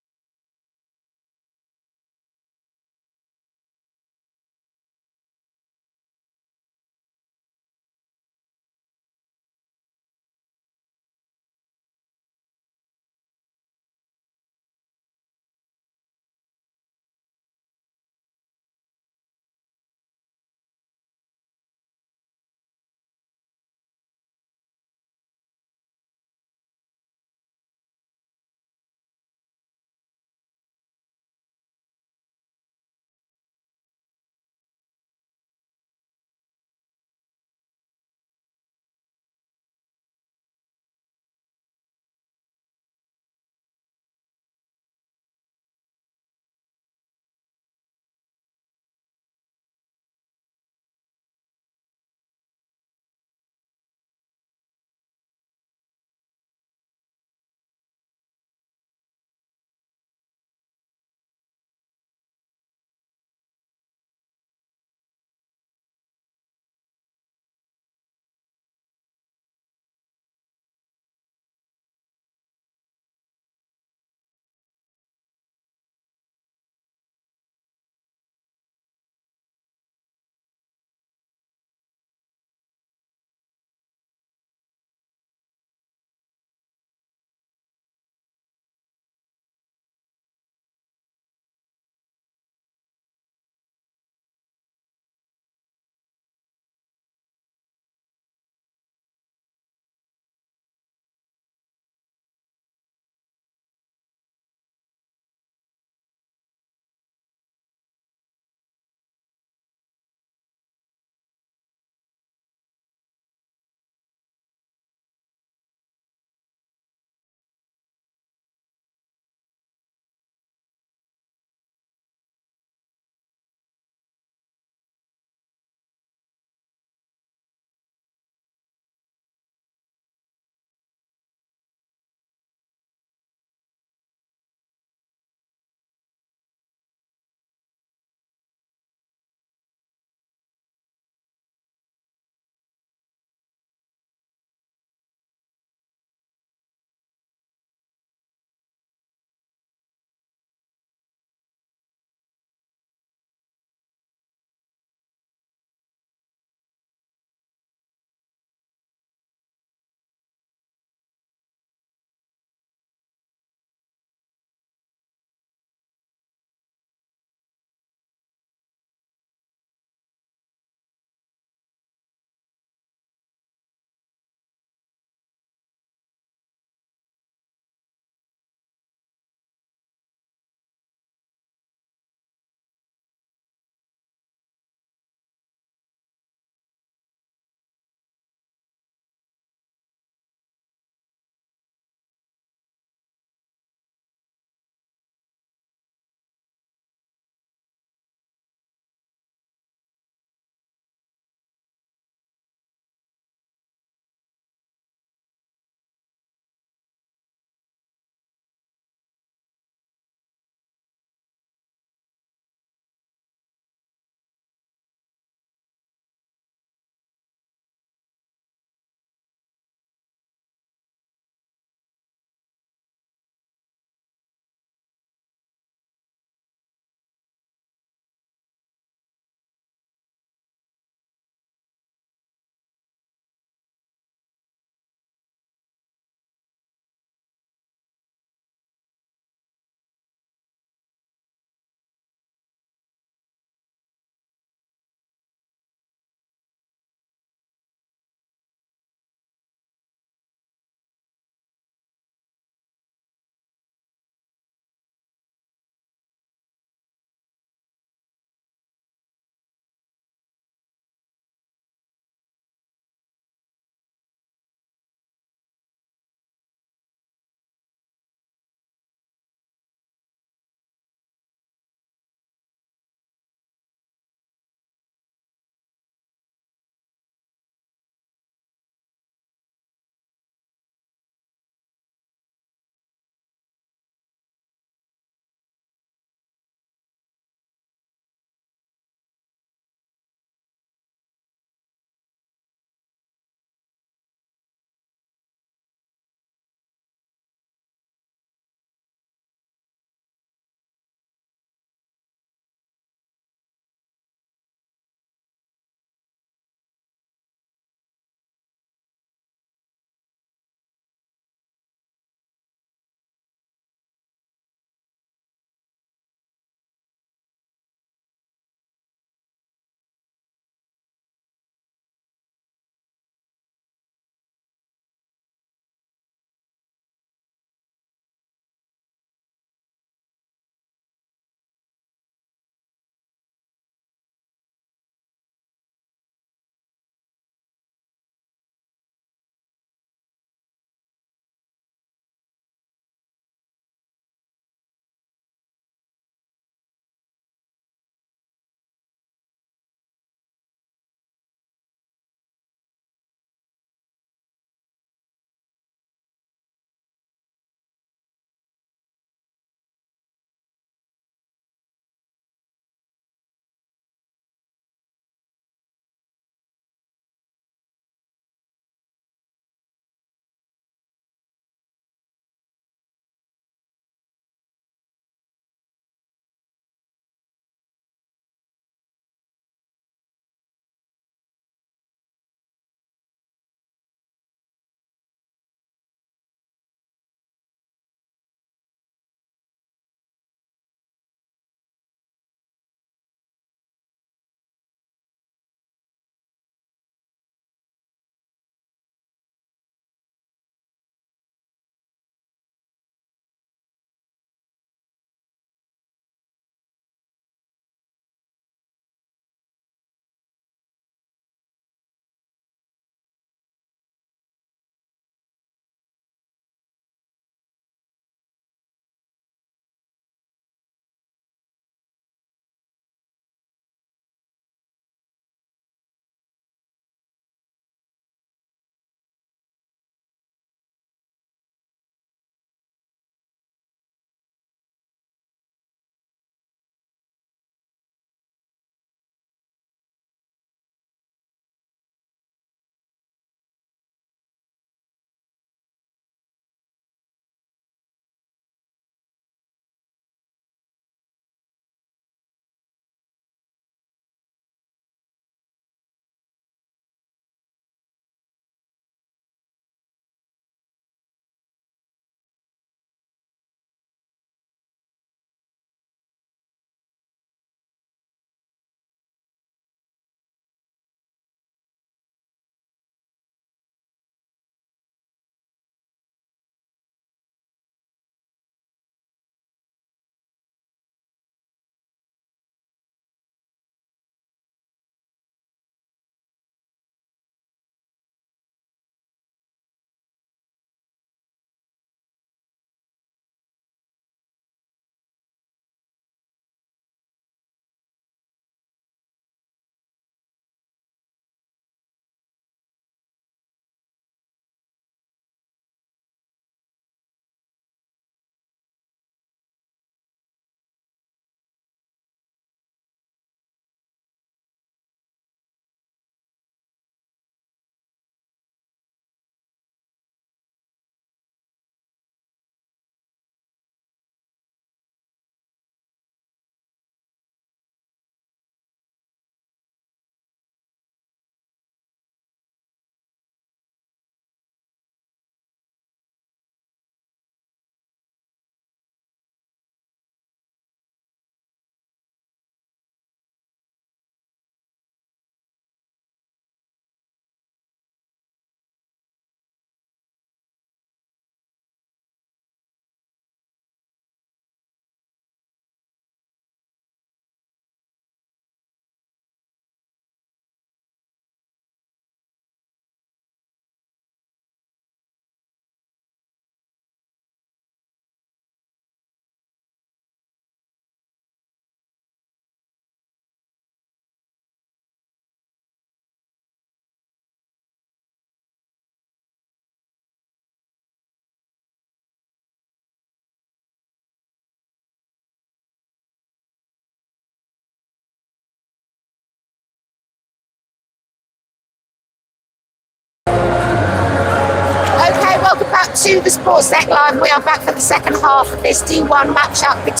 to the Sports Deck Live. We are back for the second half of this D1 matchup between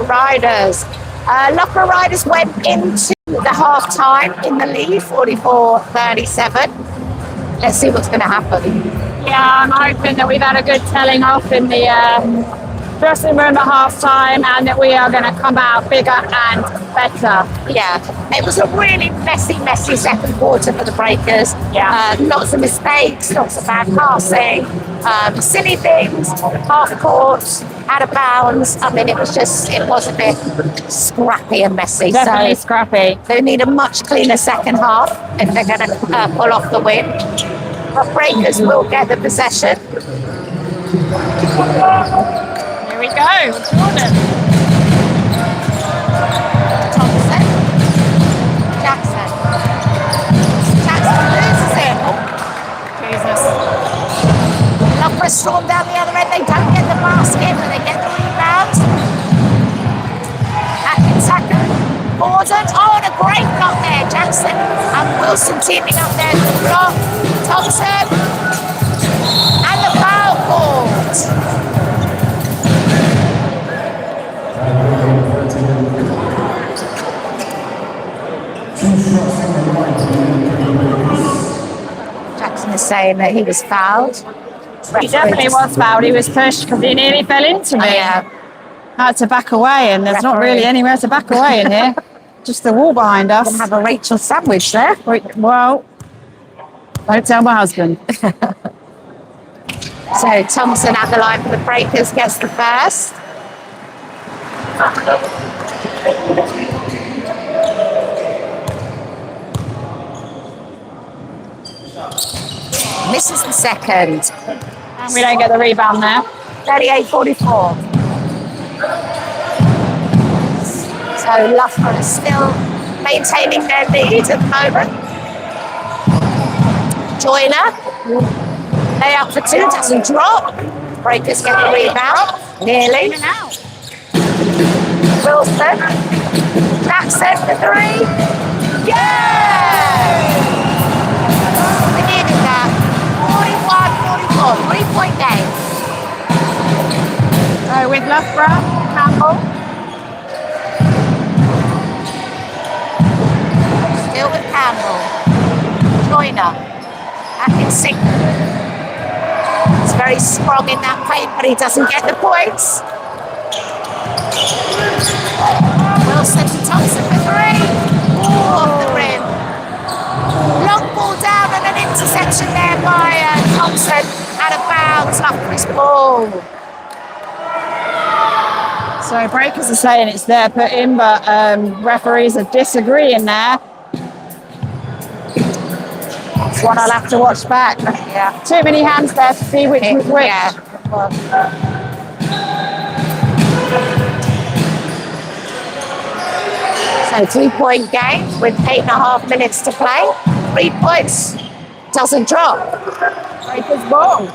riders. Loughborough riders went into the half time in the lead, 44-37. Let's see what's going to happen. Yeah, I'm hoping that we've had a good telling off in the dressing room at half time and that we are going to come out bigger and better. Yeah, it was a really messy second quarter for the Breakers. Yeah. Lots of mistakes, lots of bad passing, silly things, half court, out of bounds. I mean, it was a bit scrappy and messy. Definitely So scrappy. they need a much cleaner second half if they're going to pull off the win. But Breakers will get the possession. Here we go. Jordan. Thompson. Jackson loses it. Jesus. Loughborough storm down the other end. They don't get the basket, but they get the rebound. Atkinson. Gordon. Oh, and a great block there. Jackson and Wilson teaming up there to block. Thompson. And the foul called. Jackson is saying that he was fouled. He definitely was fouled. He was pushed because he nearly fell into me. Yeah. I had to back away, and there's not really anywhere to back away in here. Just the wall behind us. Have a Rachel sandwich there. Well, don't tell my husband. So Thompson at the line for the Breakers gets the first. Misses the second. And we don't get the rebound there. 38-44. So Loughborough is still maintaining their lead at the moment. Joyner. Lay up for two, doesn't drop. Breakers get the rebound. Nearly. Wilson. Jackson for three. Yeah! We needed that. 41-44. 3-point game. So with Loughborough, Campbell. Still with Campbell. Joyner. Atkinson. He's very strong in that paint, but he doesn't get the points. Wilson to Thompson for three. Ooh, off the rim. Long ball down and an interception there by Thompson. Out of bounds, Loughborough's ball. So Breakers are saying it's their put in, but referees are disagreeing there. That's one I'll have to watch back. Yeah. Too many hands there to see which was which. Yeah. So 2-point game with 8.5 minutes to play. 3 points. Doesn't drop. Breakers ball.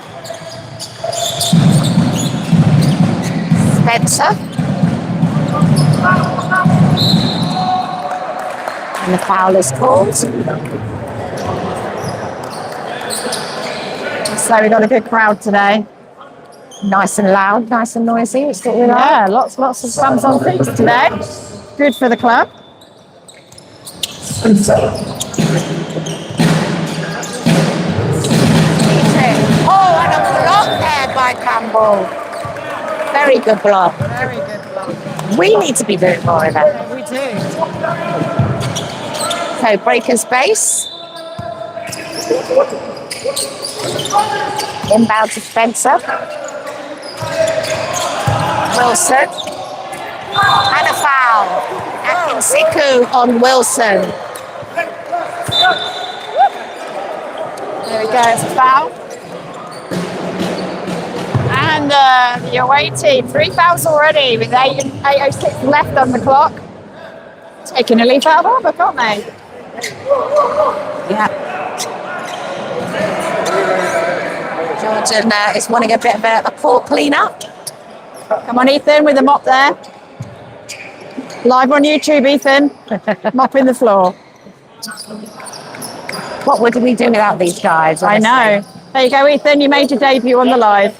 Spencer. And the foul is called. So we got a good crowd today. Nice and loud, nice and noisy. It's what we like. Yeah, lots of bums on seats today. Good for the club. Oh, and a block there by Campbell. Very good block. Very good block. We need to be doing more of that. We do. So Breakers base. Inbound to Spencer. Wilson. And a foul. Akinsiku on Wilson. There we go, it's a foul. And the away team, 3 fouls already with 8:06 left on the clock. Taking a leaf out of Harbour, can't they? Yeah. Jordan is wanting a bit of a court clean-up. Come on, Ethan, with the mop there. Live on YouTube, Ethan. Mopping the floor. What would we do without these guys? I honestly? know. There you go, Ethan. You made your debut on the live.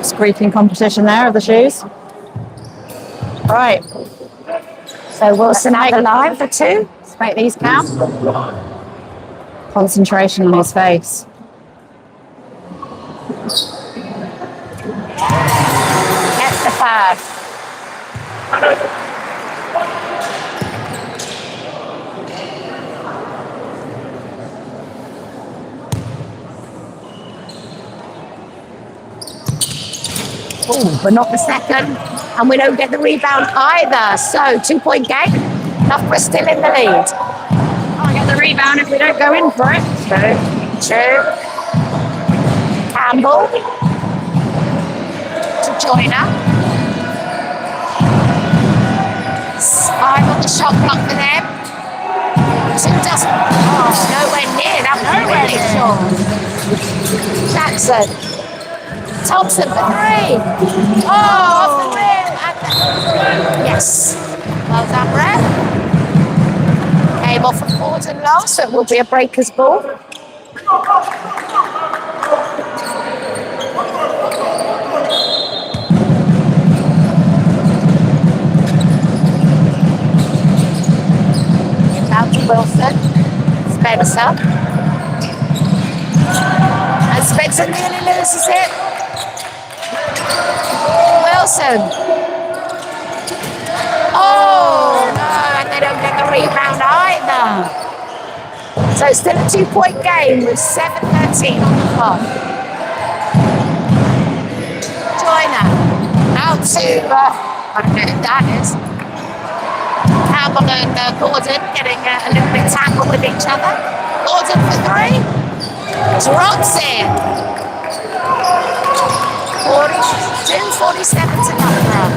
Squeaking competition there of the shoes. Right. So Wilson out the line for 2. Let's make these count. Concentration on his face. Gets the first. Oh, but not the second. And we don't get the rebound either. So 2-point game. Loughborough still in the lead. Can't get the rebound if we don't go in for it. True. Campbell to Joyner. 5 on the shot clock for them. 2 doesn't. Oh, nowhere near. That was really short. Jackson. Thompson for 3. Oh, off the rim. Yes. Well done, Brett. Came off of Gordon last, so it will be a breaker's ball. Down to Wilson. Spencer. And Spencer nearly loses it. Wilson. Oh, no, and they don't get the rebound either. So it's still a 2-point game with 7:13 on the clock. Joyner. Out to, I don't know who that is. Campbell and Gordon getting a little bit tangled with each other. Gordon for 3. Drops it. 47 to Loughborough.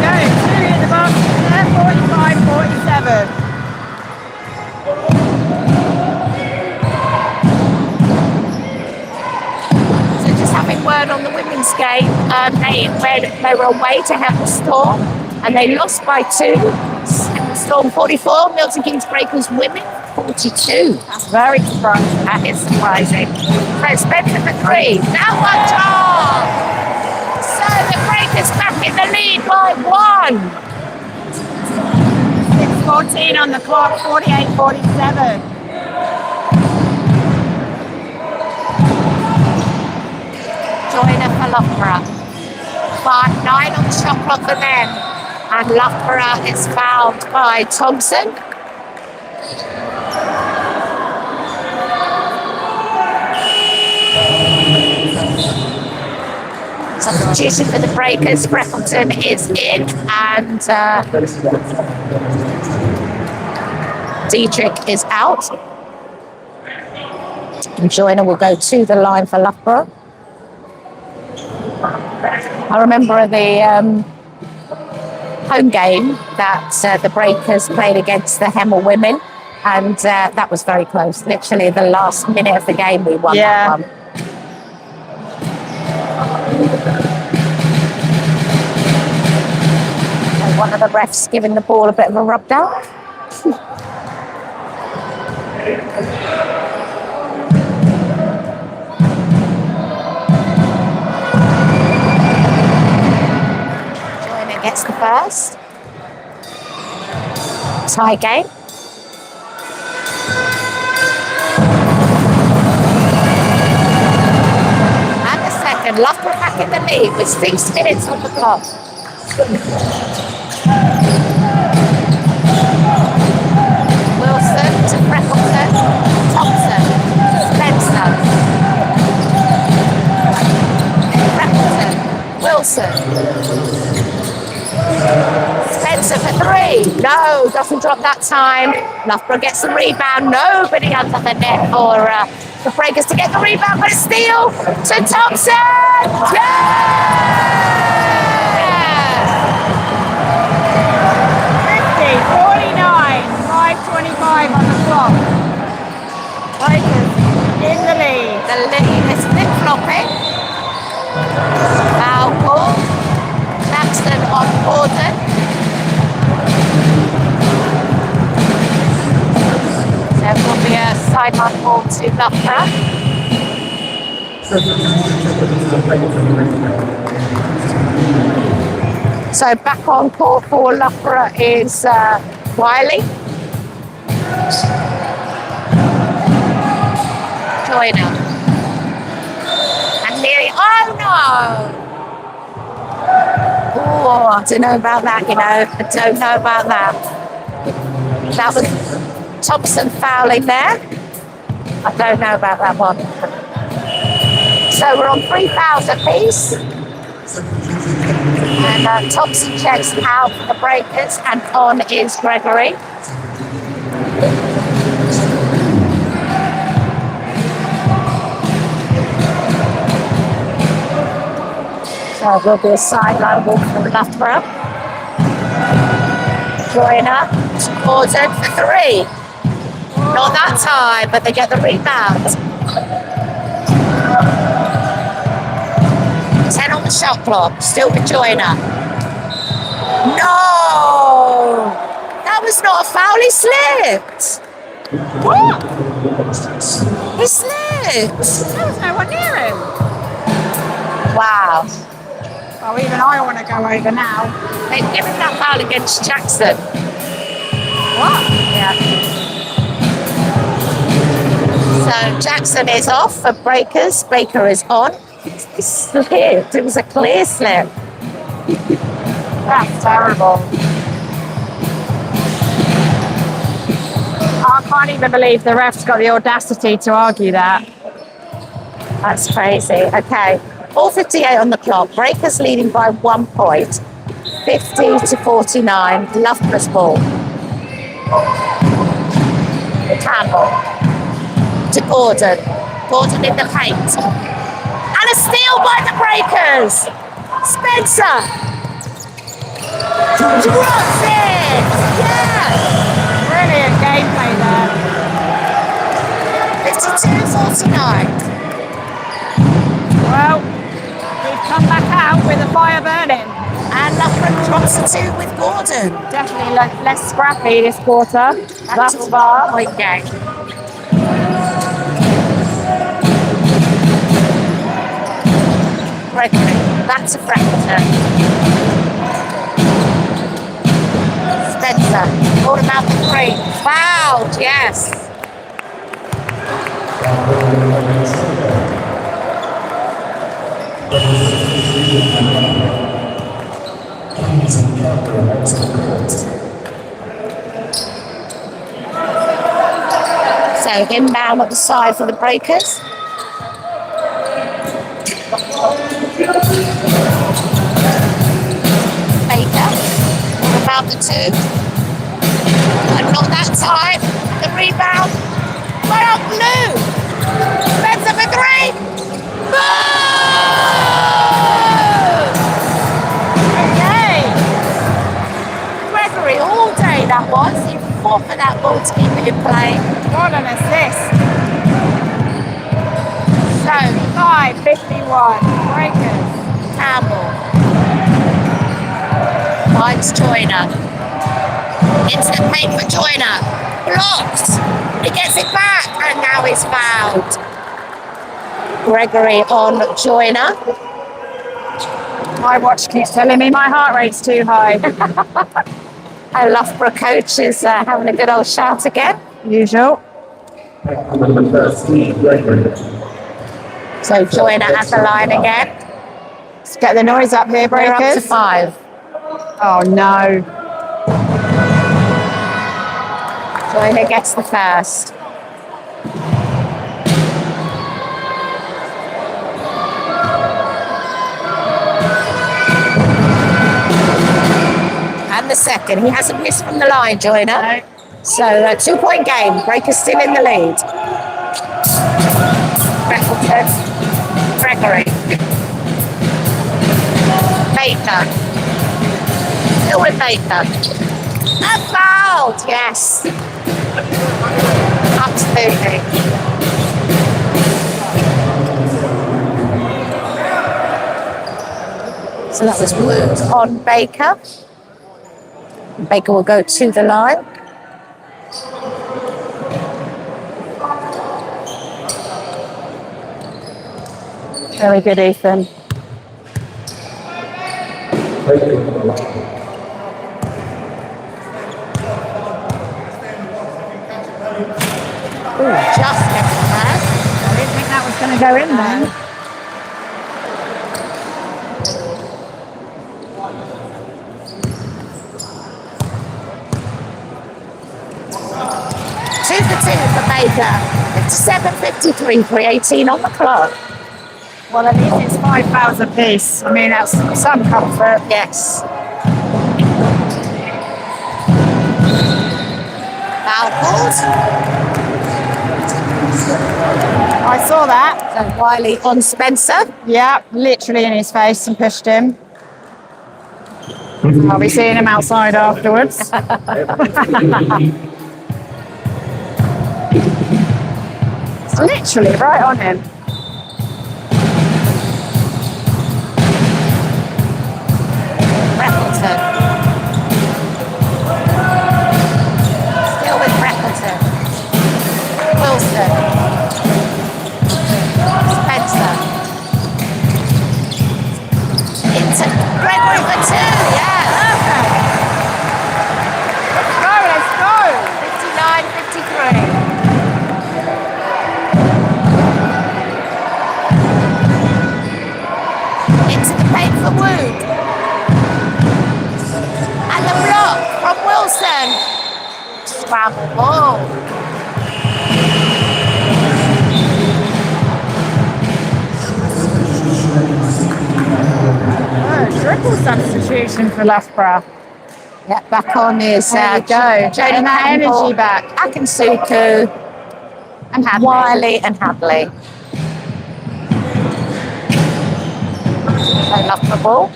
Go, 2 in the box. 45-47. So just having word on the women's game, they were away to Hemel Storm and they lost by 2. Storm 44, Milton Keynes Breakers women 42. That's very surprising. That is surprising. So Spencer for 3. Now one job. So the Breakers back in the lead by 1. 6:14 on the clock, 48-47. Joyner for Loughborough. 9 on the shot clock for them. And Loughborough is fouled by Thompson. Substitution for the Breakers. Freckleton is in and Dietrich is out. And Joyner will go to the line for Loughborough. I remember the home game that the Breakers played against the Hemel women, and that was very close. Literally the last minute of the game we won that one. And one of the refs giving the ball a bit of a rub down. Gets the first. Tie game. And the second. Loughborough back in the lead with 6 minutes on the clock. Wilson to Freckleton. Thompson. Spencer. Freckleton. Wilson. Spencer for 3. No, doesn't drop that time. Loughborough gets the rebound. Nobody under the net for the Breakers to get the rebound, but a steal to Thompson. Yeah! 50-49, 5:25 on the clock. sideline ball to Loughborough. So back on court for Loughborough is Wiley. Joyner. And nearly, oh no! Oh, I don't know about that, you know. I don't know about that. That was Thompson fouling there. I don't know about that one. So we're on 3 fouls apiece. And Thompson checks out for the breakers, and on is Gregory. So there'll be a sideline walk from Loughborough. Joyner to Gordon for 3. Not that time, but they get the rebound. 10 on the shot clock, still with Joyner. No! That was not a foul, he slipped. What? He slipped. There was no one near him. Wow. Oh, even I want to go over now. They've given that foul against Jackson. What? Yeah. So Jackson is off for breakers. Baker is on. He slipped. It was a clear slip. That's terrible. I can't even believe the ref's got the audacity to argue that. That's crazy. Okay. 4:58 on the clock. Breakers leading by 1 point. 50-49. Loughborough's ball. Campbell to Gordon. Gordon in the paint. And a steal by the breakers. Spencer. Drops it. Yeah. Brilliant gameplay there. 52-49. Well, we've come back out with a fire burning. And Loughborough drops a 2 with Gordon. Definitely less scrappy this quarter. That's Thus far. point game. Gregory, that's a fracture. Spencer, all about the 3. Fouled, yes. So inbound at the side for the breakers. Baker, all about the 2. But not that time. The rebound. Well up blue. Spencer for 3. Boom! Okay. Gregory all day that was. He fought for that ball to keep it in play. What an assist. So, 5:51. Breakers. Campbell. Finds Joyner. Into the paint for Joyner. Blocked. He gets it back and now he's fouled. Gregory on Joyner. My watch keeps telling me my heart rate's too high. And Loughborough coach is having a good old shout again. Usual. So Joyner at the line again. Let's get the noise up here, We're up to breakers. 5. Oh no. Joyner gets the first. And the second. He hasn't missed from the line, Joyner. No. So 2-point game. Breakers still in the lead. Beckleton. Gregory. Baker. Still with Baker. And fouled. Yes. Absolutely. So that was Wood on Baker. Baker will go to the line. Very good, Ethan. Ooh, just missed that. I didn't think that was going to go in there. 2 for 2 for Baker. 57.53, 3:18 on the clock. Well, at least it's 5 fouls apiece. I mean, that's some comfort. Yes. Foul called. I saw that. So Wiley on Spencer. Yeah, literally in his face and pushed him. I'll be seeing him outside afterwards. It's literally right on him. Freckleton. Still with Freckleton. Wilson. Spencer. Into Gregory for 2. Yes. Let's go. 59-53. Into the paint for Wood. And the block from Wilson. Scramble ball. Oh, triple substitution for Loughborough. Yeah, back on is There you go. Getting that energy back. Akinsuku, And Hadley. Wiley and Hadley. They love the ball.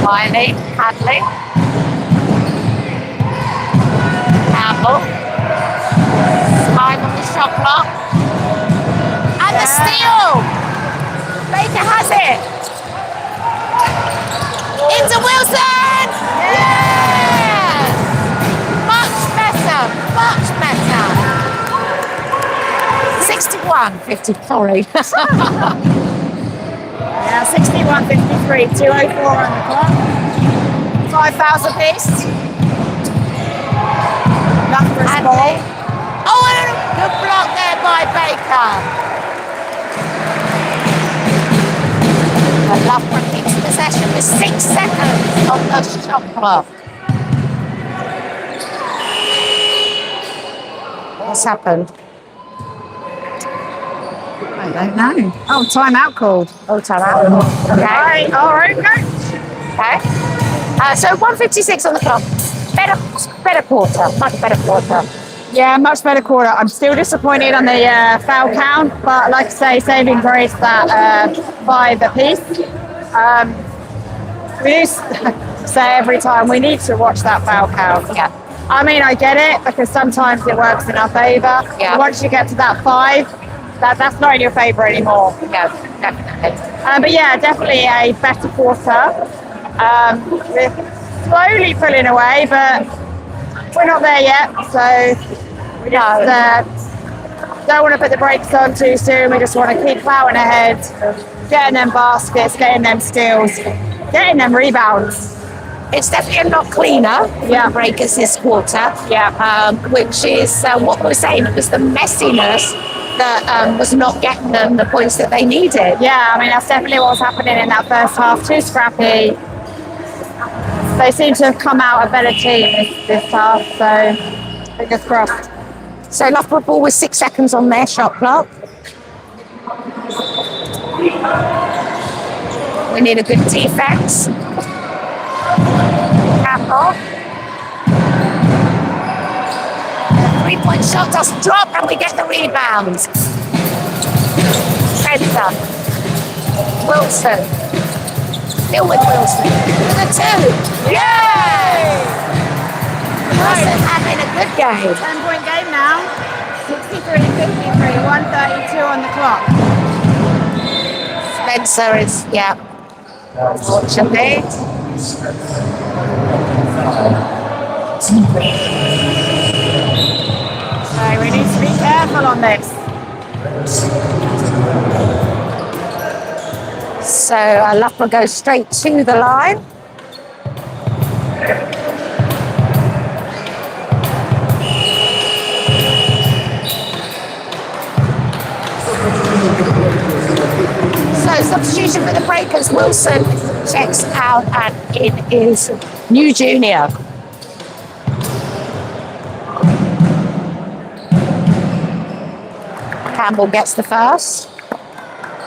Wiley, Hadley. Campbell. Time on the shot clock. And the steal! Baker has it! Into Wilson! Yes! Much better, much better. 61-50, sorry. Yeah, 61-53, 2:04 on the clock. 5 fouls apiece. Loughborough's And ball. oh, and a good block there by Baker. And Loughborough keeps possession with 6 seconds on the shot clock. What's happened? I don't know. Oh, timeout called. Oh, time out. Okay. All right, go. Okay. So 1:56 on the clock. Better quarter, much better quarter. Yeah, much better quarter. I'm still disappointed on the foul count, but like I say, saving grace that 5 apiece. We used to say every time we need to watch that foul count. Yeah. I mean, I get it because sometimes it works in our favour. Yeah. Once you get to that 5, that's not in your favour anymore. No, definitely. But yeah, definitely a better quarter. We're slowly pulling away, but we're not there yet. So we just don't want to put the brakes on too soon. We just want to keep plowing ahead, getting them baskets, getting them steals, getting them rebounds. It's definitely a lot cleaner Yeah. breakers this quarter. Yeah. Which is what we were saying. It was the messiness that was not getting them the points that they needed. Yeah, I mean, that's definitely what was happening in that first half. Too scrappy. They seem to have come out a better team this half, so fingers crossed. So Loughborough ball with 6 seconds on their shot clock. We need a good defense. Campbell. The 3-point shot doesn't drop and we get the rebound. Spencer. Wilson. Still with Wilson. The 2. Yay! Wilson having a good game. 10-point game now. 63-53, 1:32 on the clock. Spencer is, unfortunately. So we need to be careful on this. So Loughborough goes straight to the line. So substitution for the breakers. Wilson checks out and in is New Junior. Campbell gets the first.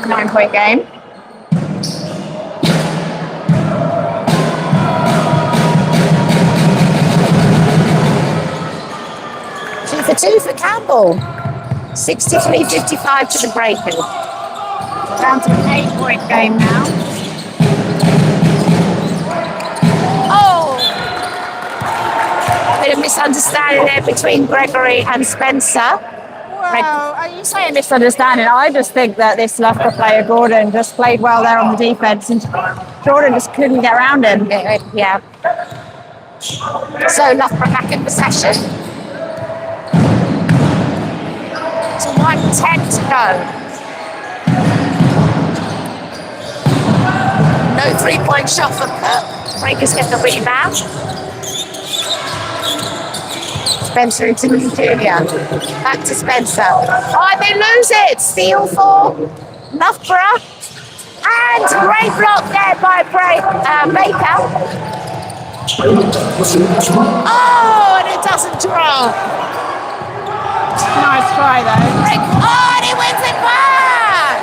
9-point game. Two for two for Campbell. 63-55 to the breakers. Down to an 8-point game now. Oh! Bit of misunderstanding there between Gregory and Spencer. Well, are you saying misunderstanding? I just think that this Loughborough player, Gordon, just played well there on the defence and Jordan just couldn't get around him. Yeah. So Loughborough back in possession. It's 1:10 to go. No 3-point shot for Cook. Breakers get the rebound. Spencer into Junior. Back to Spencer. Oh, they lose it. Steal for Loughborough. And great block there by Baker. Oh, and it doesn't drop. Nice try though. Oh, and he wins it back.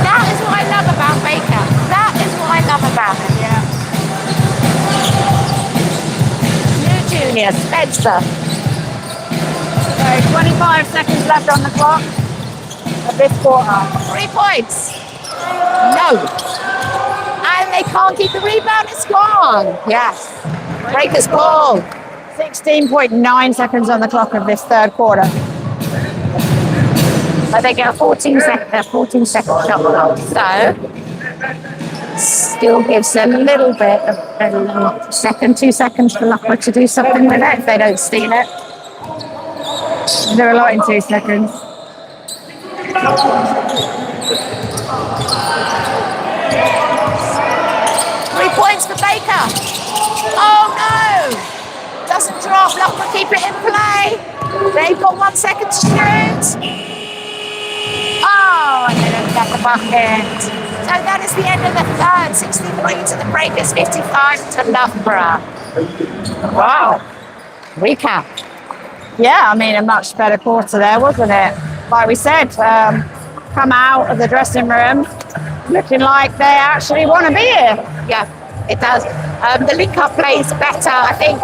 That is what I love about Baker. That is what I love about him. Yeah. Junior, Spencer. So 25 seconds left on the clock of this quarter. 3 points. No. And they can't keep the rebound. It's gone. Yes. Breakers ball. 16.9 seconds on the clock of this third quarter. But they get a 14 second shot clock. So still gives a little bit of a 2 seconds for Loughborough to do something with it if they don't steal it. They're a lot in 2 seconds. 3 points for Baker. Oh no! Doesn't drop. Loughborough keep it in play. They've got 1 second to shoot. Oh, and they don't get the bucket. So that is the end of the third. 63 to the Breakers, 55 to Loughborough. Wow. Recap. Yeah, I mean, a much better quarter there, wasn't it? Like we said, come out of the dressing room looking like they actually want to be here. Yeah, it does. The link-up plays better. I think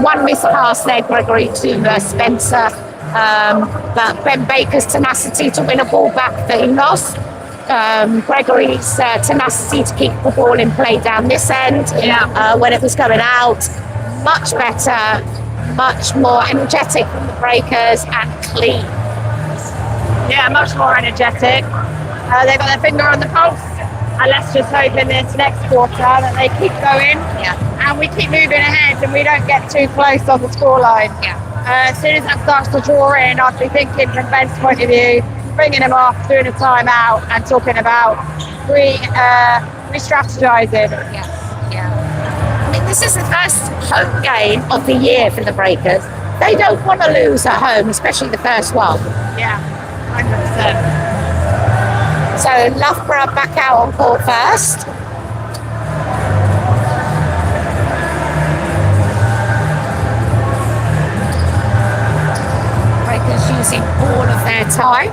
one missed pass there, Gregory, to Spencer. But Ben Baker's tenacity to win a ball back that he lost. Gregory's tenacity to keep the ball in play down this end when it was going out. Much better, much more energetic from the Breakers and clean. Yeah, much more energetic. They've got their finger on the pulse. And let's just hope in this next quarter that they keep going and we keep moving ahead and we don't get too close on the scoreline. As soon as that starts to draw in, I'd be thinking from Ben's point of view, bringing him off, doing a timeout and talking about re-strategizing. I mean, this is the first home game of the year for the Breakers. They don't want to lose at home, especially the first one. Yeah, 100%. So Loughborough back out on court first. Breakers using all of their time.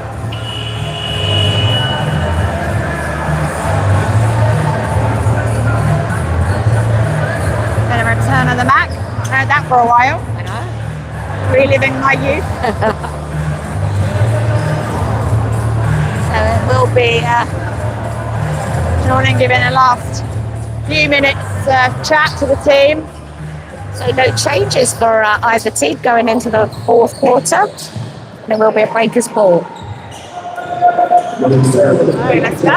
Then a return of the Mac. I heard that for a while. I know. Reliving my youth. So it will be Jordan giving a last few minutes chat to the team. so no changes for either team going into the fourth quarter. There will be a Breakers ball. Right, let's go.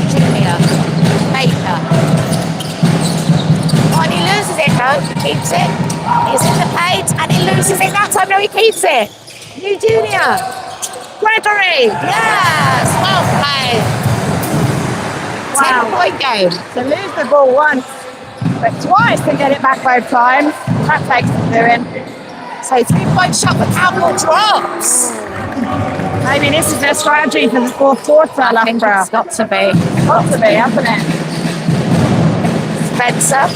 Junior, Baker, keeps it. He's in the paint and he loses it that time. No, he keeps it. New Junior. Gregory. Yes. Well played. Wow. 10-point game. To lose the ball once, but twice to get it back both times, that takes some doing. So 3-point shot for Campbell drops. Maybe this is their strategy for the fourth quarter, I think Loughborough. it's got to be. Got to be, hasn't it? Spencer.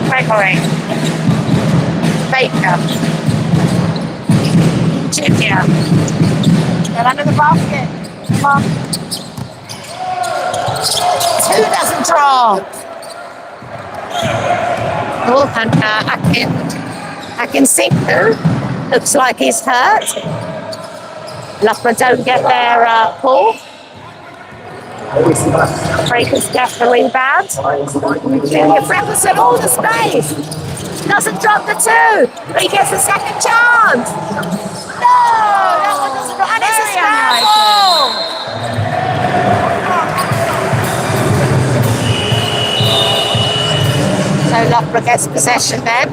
Gregory. Baker. Junior. Get under the basket. Come on. 2 doesn't draw. Oh, and I can see who. Looks like he's hurt. Loughborough don't get their pull. Breakers get the rebound. Junior Freverson all the space. Doesn't drop the 2, but he gets a second chance. No, that one doesn't drop. And it's a scramble. So Loughborough gets possession then.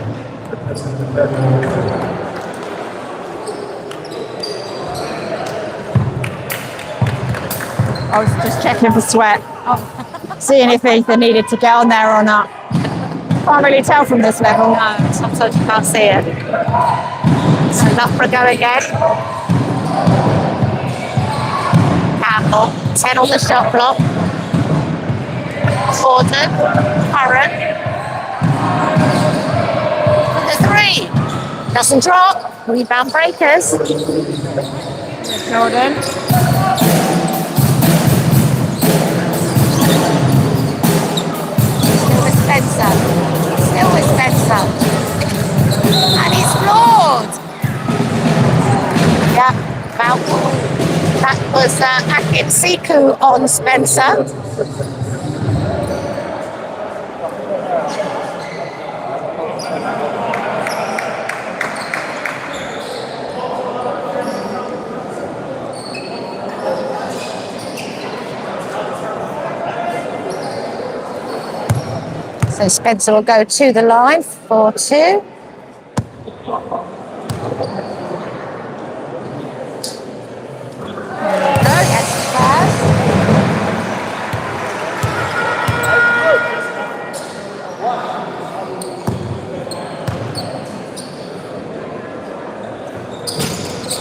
I was just checking for sweat. Seeing if Ethan needed to get on there or not. Can't really tell from this level. No, sometimes you can't see it. So Loughborough go again. Campbell, 10 on the shot block. Gordon, Curran. For the 3. Doesn't drop. Rebound Breakers. Jordan. Still with Spencer. Still with Spencer. And he's floored. Yeah, that was Akin Siku on Spencer. So Spencer will go to the line for 2. No, that's the pass.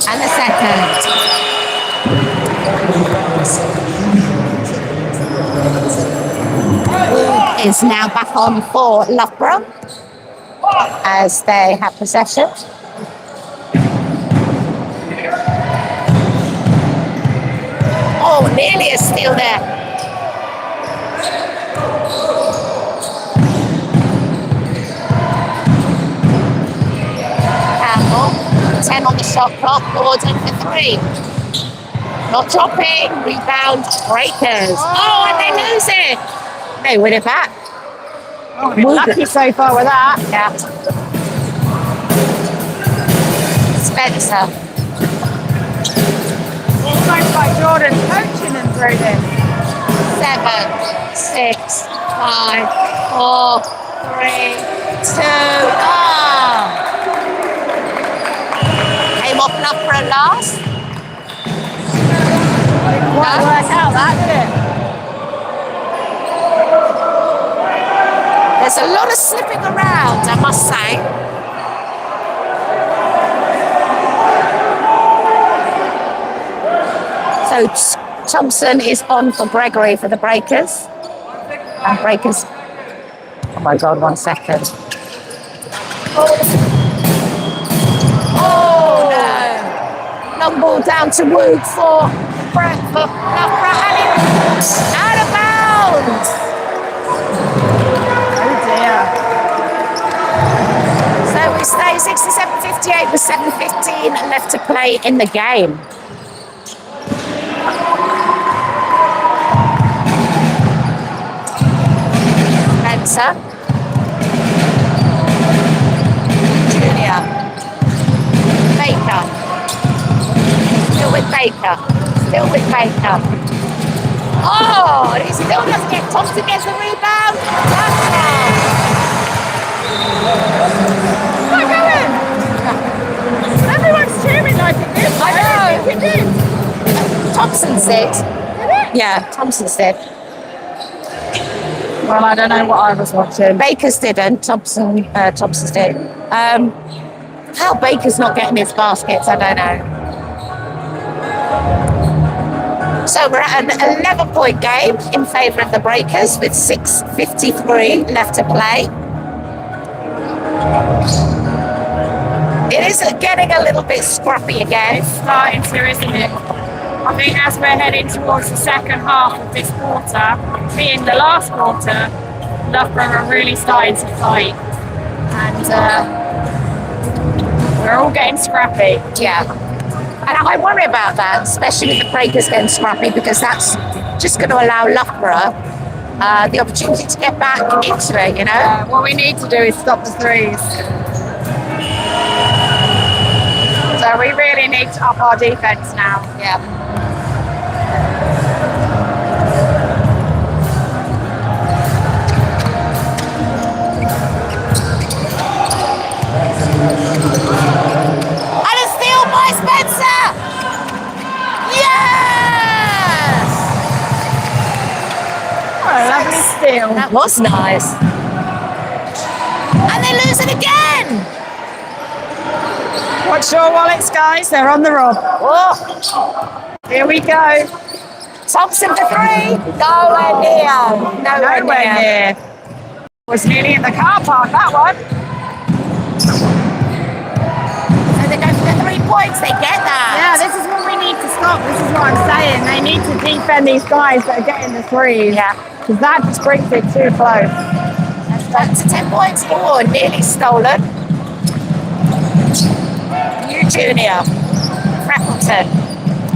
And the second. Is now back on for Loughborough as they have possession. Oh, nearly a steal there. Campbell, 10 on the shot clock, Gordon for 3. Not dropping, rebound Breakers. Oh, and they lose it. They win it back. Lucky so far with that. Yeah. Spencer. Almost like Jordan coaching them through this. 7, 6, 5, 4, 3, 2. Oh! Came off Loughborough last. Didn't quite work out that, did it? There's a lot of slipping around, I must say. So Thompson is on for Gregory for the Breakers. And Breakers. Oh my God, 1 second. Oh no! Long ball down to Wood for Loughborough and it's out of bounds. So we stay 67-58 with 7:15 left to play in the game. Spencer. Junior. Baker. Still with Baker. Still with Baker. Oh, he still doesn't get Thompson gets the rebound. Not going. Everyone's cheering like it did. I know. It did. Thompson's it. Did it? Yeah, Thompson's did. Well, I don't know what I was watching. Baker's didn't. Thompson's did. How Baker's not getting his baskets, I don't know. So we're at an 11-point game in favour of the Breakers with 6:53 left to play. It is getting a little bit scrappy again. It's starting to, isn't it? I think as we're heading towards the second half of this quarter, being the last quarter, Loughborough are really starting to fight. And we're all getting scrappy. Yeah. And I worry about that, especially with the Breakers getting scrappy, because that's just going to allow Loughborough the opportunity to get back into it, you know? What we need to do is stop the threes. So we really need to up our defence now. Yeah. And a steal by Spencer! Yes! Oh, a lovely steal. That was nice. And they lose it again! Watch your wallets, guys. They're on the rob. Oh, Here we go. Thompson for three. Nowhere near. Nowhere near. Was nearly in the car park, that one. So they go for the 3 points. They get that. Yeah, this is what we need to stop. This is what I'm saying. They need to defend these guys that are getting the threes. Yeah. Because that just brings it too close. That's back to 10 points. Oh, nearly stolen. New junior. Freckleton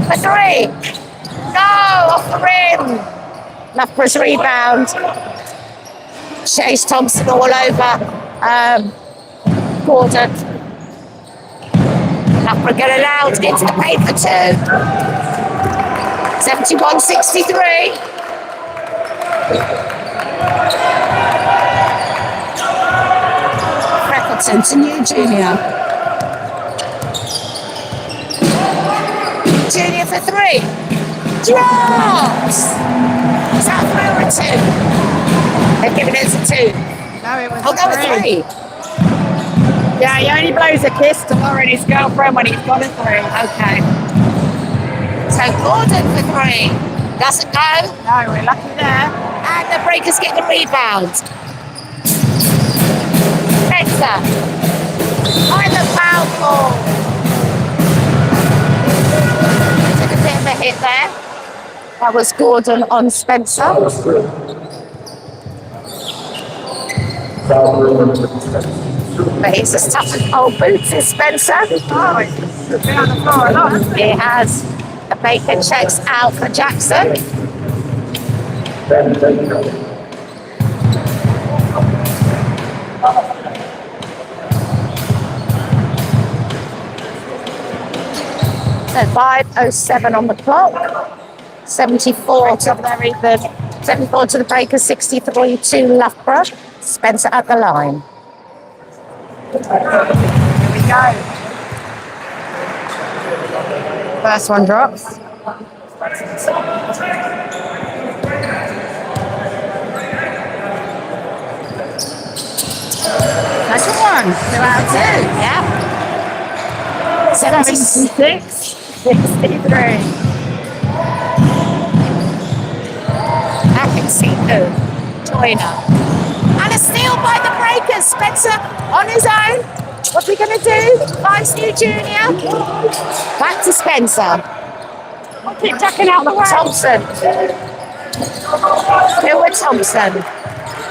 for three. No, off the rim. Loughborough's rebound. Chase Thompson all over Gordon. Loughborough get allowed into the paint for two. 71-63. Freckleton to new junior. Junior for three. Drops! Is that through or two? They've given it a two. No, it was Oh, that was three. Yeah, he only blows a kiss to Lauren, his girlfriend, when he's got a three. Okay. So Gordon for three. Doesn't go. No, we're lucky there. And the Breakers get the rebound. Spencer. On the foul ball. Took a bit of a hit there. That was Gordon on Spencer. But he's as tough as old boots is Spencer. Oh, he's been on the floor a lot, hasn't he? He has. The Baker checks out for Jackson. So 5:07 on the clock. 74 to the 74 to the Breakers, 63 to Loughborough. Spencer at the line. Here we go. First one drops. Second one. 2 out of 2. Yeah. 76. 63. Akinsiko, Joyner. And a steal by the Breakers. Spencer on his own. What's he going to do? Finds new junior. Back to Spencer. Keep tucking out the way. Thompson. Phil Thompson.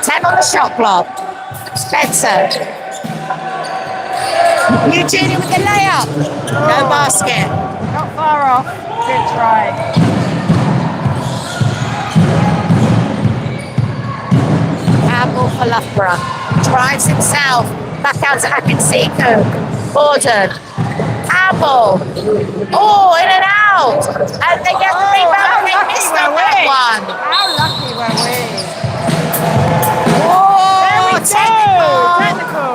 10 on the shot clock. Spencer. New junior with the layup. No basket. Not far off. Good try. Campbell for Loughborough. Drives himself. Back out to Akinsiko. Gordon. Campbell. Oh, in and out. out, and they get the rebound. They missed on that one. How lucky were we? Oh, Technical.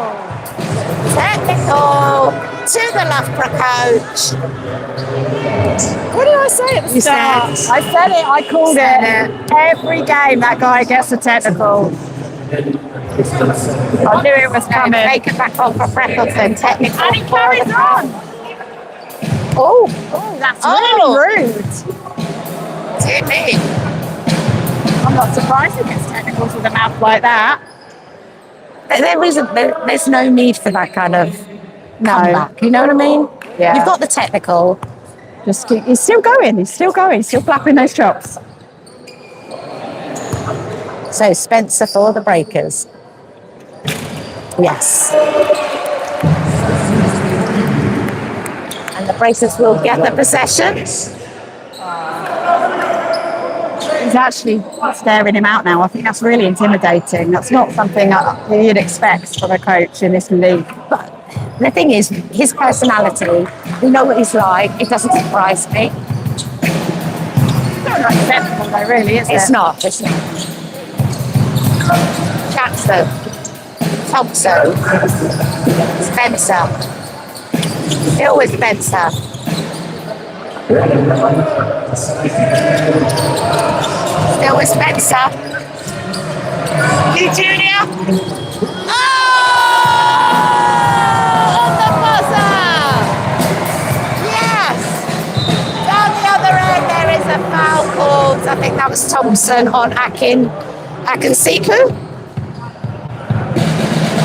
technical to the Loughborough coach. What did I say at the start? said- I said it. I called Said it. Every game, that guy gets a technical. I knew it was coming. Take it back on for Freckleton. Technical. And he for carries the- on. Oh, That's Oh. really rude. dear me. I'm not surprised he gets technicals with a mouth like that. There's no need for that kind of comeback. You know what I mean? Yeah. You've got the technical. Just keep, he's still going. He's still going. Still flapping those chops. So Spencer for the Breakers. Yes. And the Breakers will get the possession. He's actually staring him out now. I think that's really intimidating. That's not something that you'd expect from a coach in this league. But the thing is, his personality, we know what he's like. It doesn't surprise me. It's not acceptable though, really, is It's it? not. It's not. Jackson. Thompson. Spencer. Still with Spencer. Still with Spencer. You Junior. Oh! On the buzzer! Yes! Down the other end there is a foul called. I think that was Thompson on Akinsiku.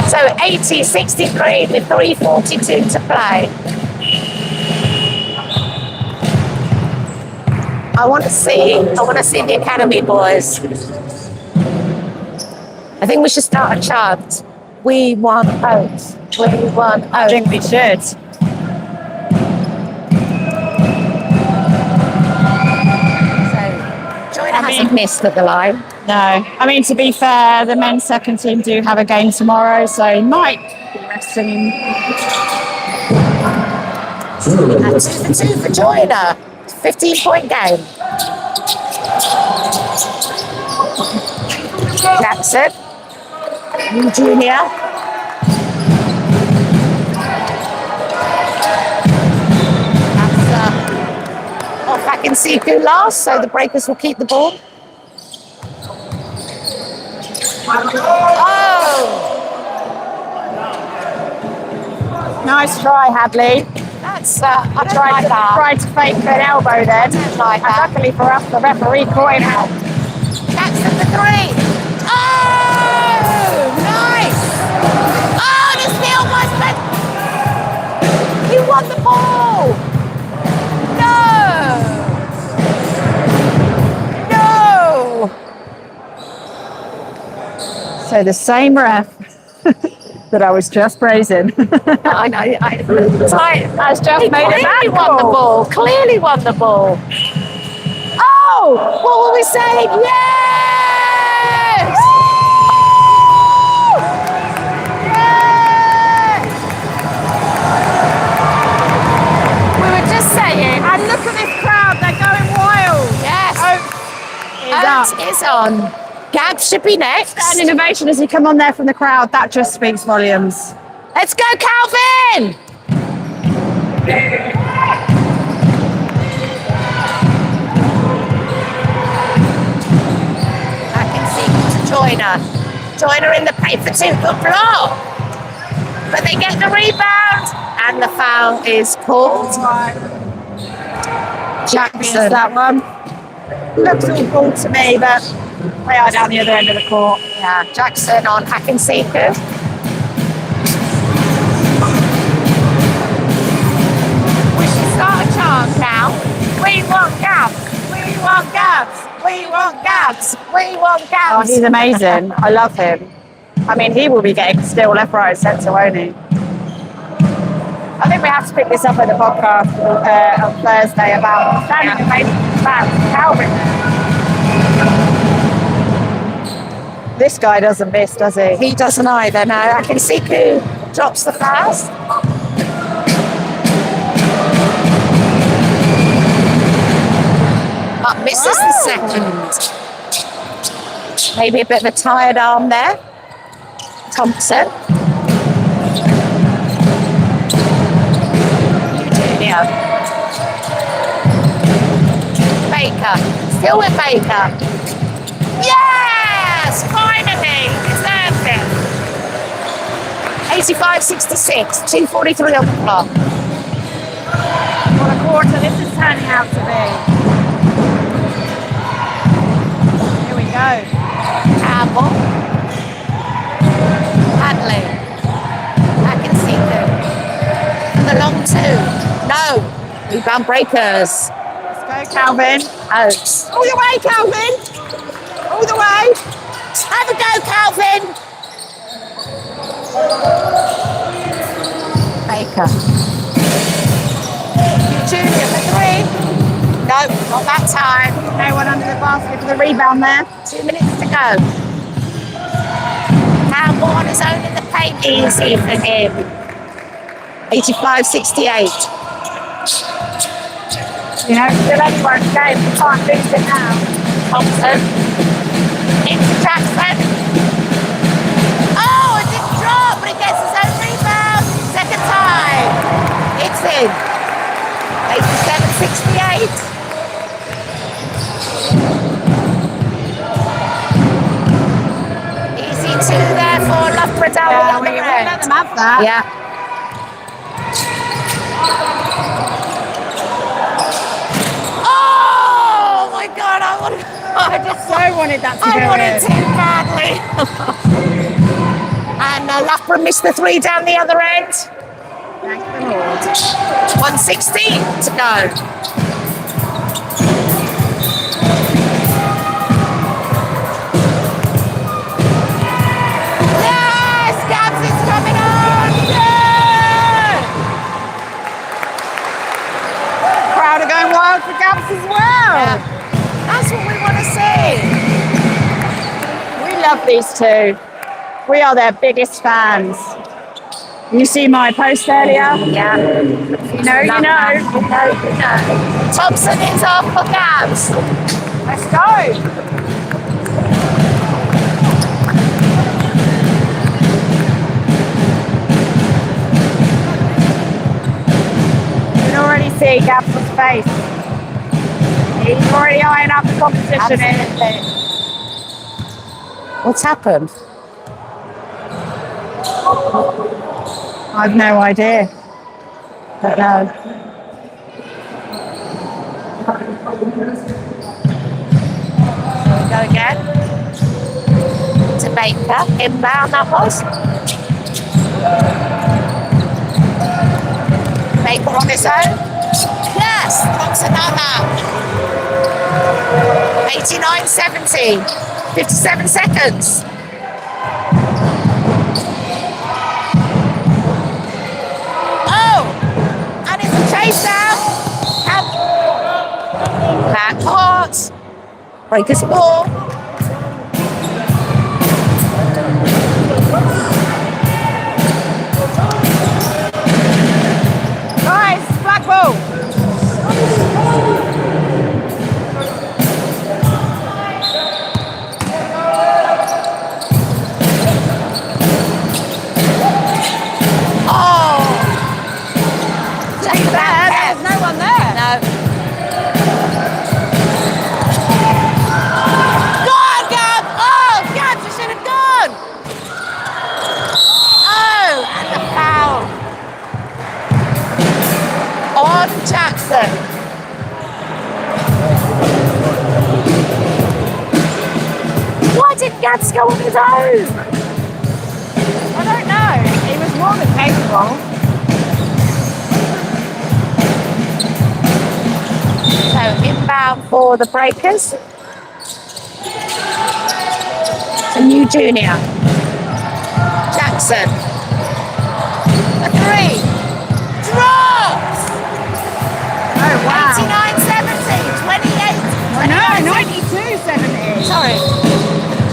So 80-63 with 3:42 to play. I want to see the academy boys. I think we should start a chant. We want oats. We want oats. I think we should. Joyner hasn't missed at the line. No. I mean, to be fair, the men's second team do have a game tomorrow, so he might be resting him. And 2-2 for Joyner. 15-point game. Jackson. New junior. That's off Akinsiku last, so the Breakers will keep the ball. Oh! Nice try, Hadley. That's I tried to fake an elbow then. Like And that. luckily for us, the referee caught him out. Jackson for three. Oh, nice. Oh, the steal was meant. He won the ball. No. So the same ref that I was just praising I know. has just He made a clearly bad won the call. ball. Clearly won the ball. Oh, what were we saying? Yes! Yes! We were just saying. And look at this crowd, they're going wild. Yes. Oats Oats is on. Gab should be next. And innovation as he come on there from the crowd, that just speaks volumes. Let's go, Calvin! I can see Joyner. Joyner in the paint for two. Good block. But they get the rebound. And the foul is called. Yes, Jackson. that one. Looks all cool to me, but they are down the other end of the court. Yeah, Jackson on Akinsiku. We should start a chant now. We want Gabs. We want Gabs. We want Gabs. We want Oh, Gabs. he's amazing. I love him. I mean, he will be getting still left, right, and centre, won't he? I think we have to pick this up at the podcast on Thursday about standing ovations about Calvin. This guy doesn't miss, does he? He doesn't either. No, Akinsiku drops the pass. second. Maybe a bit of a tired arm there. Thompson. Eugenia. Baker. Still with Baker. Yes! Finally! Deserved it. 85.66. 2:43 on the clock. What a quarter this is turning out to be. Here we go. Campbell. Hadley. Akinsiku. The long two. No. Rebound breakers. Let's go, Calvin. Oates. All the way, Calvin. All the way. Have a go, Calvin. Baker. Junior for three. No, not that time. No one under the basket for the rebound there. 2 minutes to go. Campbell on his own in the paint. Easy for him. 85.68. You know, still anyone's game. We can't lose it now. Thompson. Into Jackson. Oh, it didn't drop, but he gets his own rebound. Second time. It's in. 87.68. Easy two there for Loughborough down Yeah, the we other won't let end. them have that. Yeah. Oh my God! I just so wanted that to I go wanted in. to badly. And Loughborough missed the three down the other end. Thank the Lord. 1:16 to go. Yes, Gabs is coming on. Yeah! Crowd are going wild for Gabs as well. Yeah. That's what we want to see. We love these two. We are their biggest fans. You see my post earlier? Yeah. You know, you know. You know. Thompson is off for Gabs. Let's go. You can already see Gabs' face. He's already eyeing up the competition. Absolutely. What's happened? I've no idea. Don't know. Go again. To Baker. Inbound that was. Baker on his own. Yes, wants another. 89.70. 57 seconds. Oh! And it's a chase down. Back court. Breakers ball. Guys, black ball. Oh! Take There, that. there's no one there. No. Gone, Gab! Oh, Gab, you should have gone! Oh, and the foul. On Jackson. Why didn't Gabs go on his own? I don't know. He was more than capable. So inbound for the Breakers. A new junior. Jackson. A three. Drops! Oh, wow. 89.70. 28. I know, 92.70. Sorry.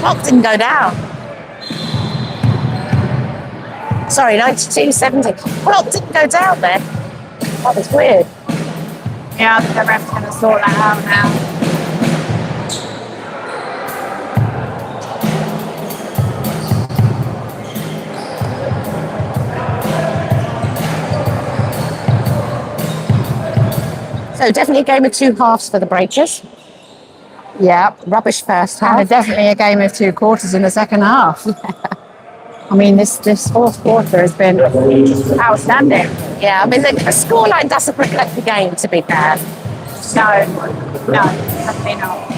Clock didn't go down. Sorry, 92.70. Clock didn't go down there. That was weird. Yeah, I think the ref's going to sort that out now. So definitely a game of two halves for the Breakers. Yeah. Rubbish first And half. definitely a game of 2 quarters in the second half. I mean, this fourth quarter has been outstanding. Yeah, I mean, the scoreline doesn't reflect the game, to be fair. No, definitely not.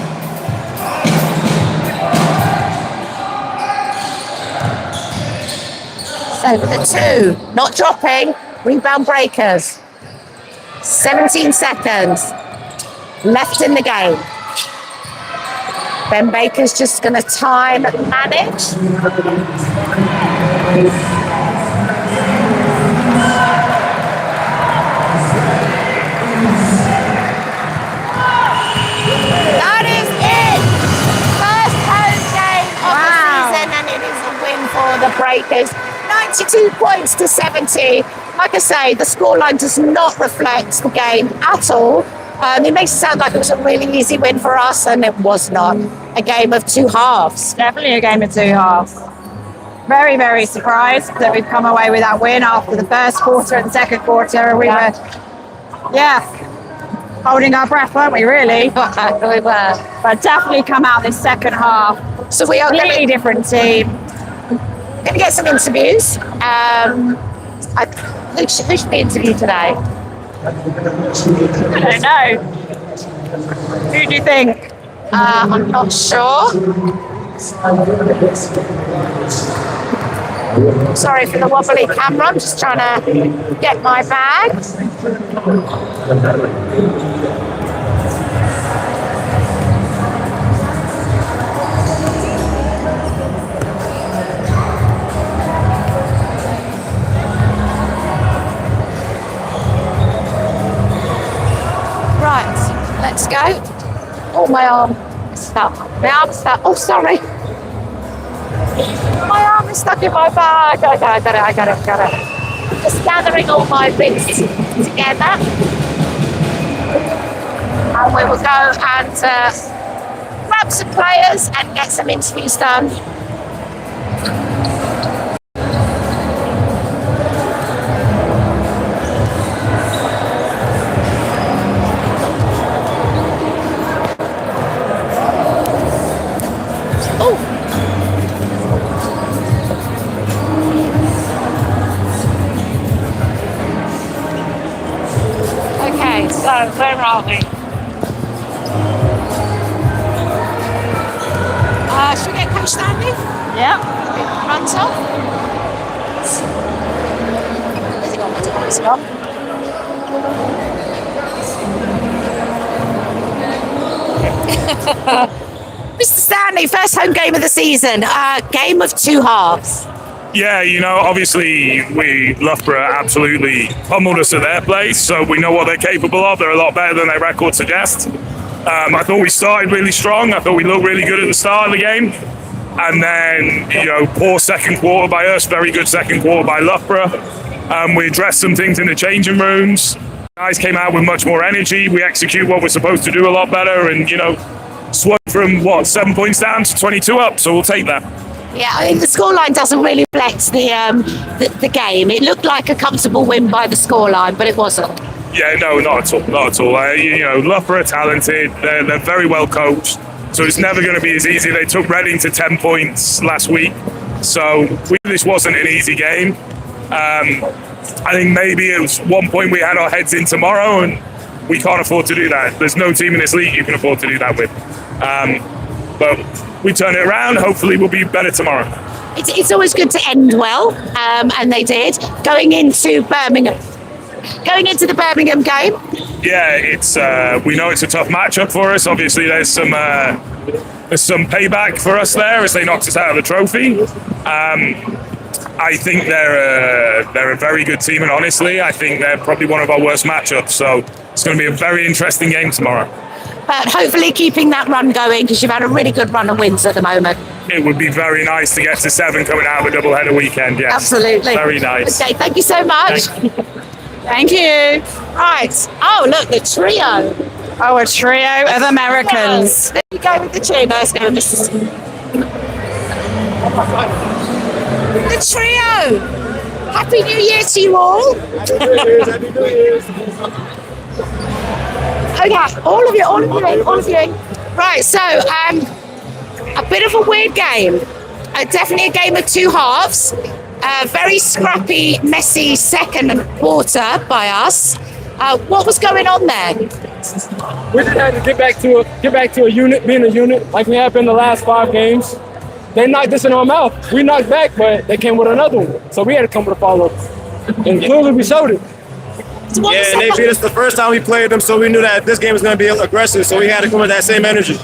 So the two, not dropping, rebound Breakers. 17 seconds left in the game. Ben Baker's just going to time manage. That is it. First home game of the season, and it is a win for the Breakers. 92 points to 70. Like I say, the scoreline does not reflect the game at all. It makes it sound like it was a really easy win for us, and it was not. A game of two halves. Definitely a game of 2 halves. Very, very surprised that we've come away with that win after the first quarter and second quarter. We were, holding our breath, weren't we, really? We were. But definitely come out this second half. So we are Completely different team. going to get some interviews. Who should be interviewed today? I don't know. Who do you think? I'm not sure. Sorry for the wobbly camera. I'm just trying to get my bag. Right, let's go. Oh, my arm is stuck. My arm's stuck. Oh, sorry. My arm is stuck in my bag. I got it. Just gathering all my bits together. And we will go and grab some players and get some interviews done. Okay, so where are we? Should we get Coach Stanley? Yeah. Runs off. Has he got my device on? Mr. Stanley, first home game of the season. Game of two halves. Yeah, obviously Loughborough absolutely pummeled us at their place, so we know what they're capable of. They're a lot better than their record suggests. I thought we started really strong. I thought we looked really good at the start of the game. And then, poor second quarter by us, very good second quarter by Loughborough. We addressed some things in the changing rooms. Guys came out with much more energy. We execute what we're supposed to do a lot better and, swung from, 7 points down to 22 up, so we'll take that. Yeah, I think the scoreline doesn't really reflect the game. It looked like a comfortable win by the scoreline, but it wasn't. Yeah, no, not at all. Loughborough are talented. They're very well coached, so it's never going to be as easy. They took Reading to 10 points last week, so this wasn't an easy game. I think maybe it was one point we had our heads in tomorrow, and we can't afford to do that. There's no team in this league you can afford to do that with. But we turn it around. Hopefully we'll be better tomorrow. It's always good to end well, and they did. Going into the Birmingham game. Yeah, we know it's a tough matchup for us. Obviously, there's some payback for us there as they knocked us out of the trophy. I think they're a very good team, and honestly, I think they're probably one of our worst matchups. So it's going to be a very interesting game tomorrow. But hopefully keeping that run going, because you've had a really good run of wins at the moment. It would be very nice to get to 7 coming out of a doubleheader weekend, yes. Absolutely. Very nice. Okay, thank you so much. Thank you. Right. Oh, look, the trio. Oh, a trio of Americans. There you go with the trio. Let's go, Mrs. The trio. Happy New Year to you all. Happy New Year's. Okay, all of you. Right, so a bit of a weird game. Definitely a game of two halves. Very scrappy, messy second quarter by us. What was going on there? We just had to get back to a unit, being a unit, like we have been the last 5 games. They knocked us in our mouth. We knocked back, but they came with another one. So we had to come with a follow-up. And clearly we showed it. So what was Yeah, and they beat us the first time we played them, so we knew that this game was going to be aggressive, so we had to come with that same energy.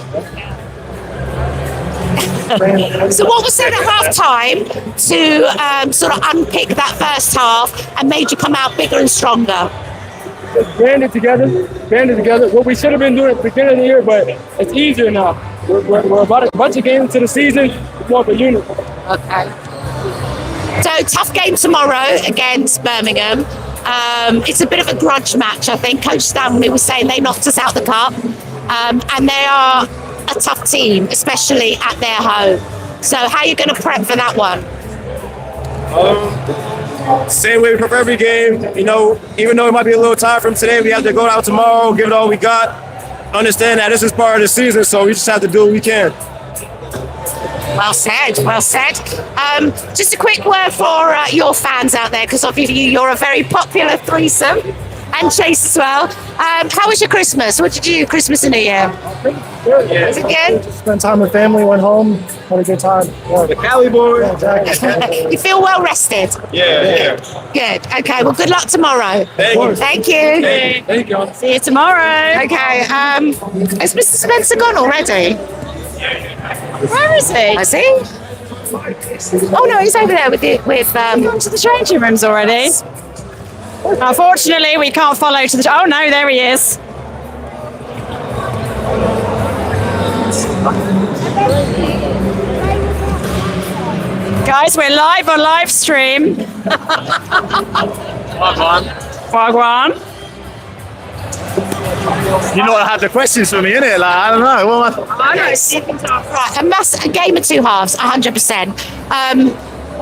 So what was said at half time to sort of unpick that first half and made you come out bigger and stronger? Banded together. What we should have been doing at the beginning of the year, but it's easier now. We're about a bunch of games into the season, more of a unit. Okay. So tough game tomorrow against Birmingham. It's a bit of a grudge match, I think. Coach Stanley was saying they knocked us out the cup, and they are a tough team, especially at their home. So how are you going to prep for that one? Same way we prep every game. You know, even though it might be a little tired from today, we have to go out tomorrow, give it all we got. Understand that this is part of the season, so we just have to do what we can. Well said. Just a quick word for your fans out there, because obviously you're a very popular threesome, and Chase as well. How was your Christmas? What did you do Christmas and New Year? Was it good? Spent time with family, went home, had a good time. Yeah. The Cali boy. Yeah, exactly. You feel well rested? Yeah. Good. Okay, well, good luck tomorrow. Thank you. Thank you. See you tomorrow. Okay, has Mr. Spencer gone already? Where is he? Has he? Oh no, he's over there with to the changing rooms already. Unfortunately, we can't follow to the. Oh no, there he is. Guys, we're live on live stream. Wagwan. You know I have the questions for me, innit? Like, I don't know. What am I... Right, a game of two halves, 100%.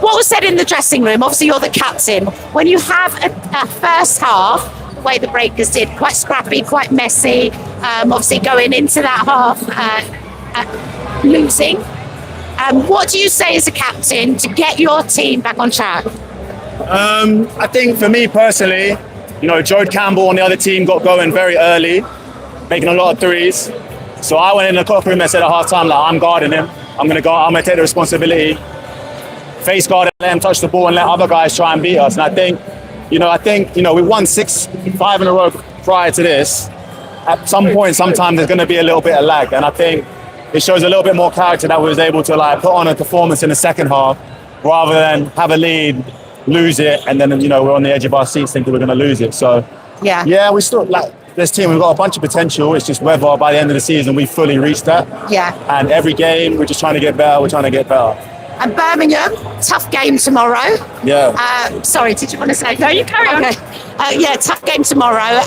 What was said in the dressing room? Obviously, you're the captain. When you have a first half, the way the Breakers did, quite scrappy, quite messy. Obviously, going into that half losing. What do you say as a captain to get your team back on track? I think for me personally, you know, Joe Campbell on the other team got going very early, making a lot of threes. So I went in the locker room and said at halftime, like, I'm guarding him. I'm gonna take the responsibility, face guard and let him touch the ball and let other guys try and beat us. And I think, we won 5 in a row prior to this. At some point, sometimes there's gonna be a little bit of lag. And I think it shows a little bit more character that we was able to like put on a performance in the second half rather than have a lead, lose it, and then, we're on the edge of our seats thinking we're going to lose it. So, we still, like, this team, we've got a bunch of potential. It's just whether by the end of the season we fully reach that. Yeah. And every game, we're just trying to get better. And Birmingham, tough game tomorrow. Yeah. Sorry, did you want to say? No, you carry on. Tough game tomorrow.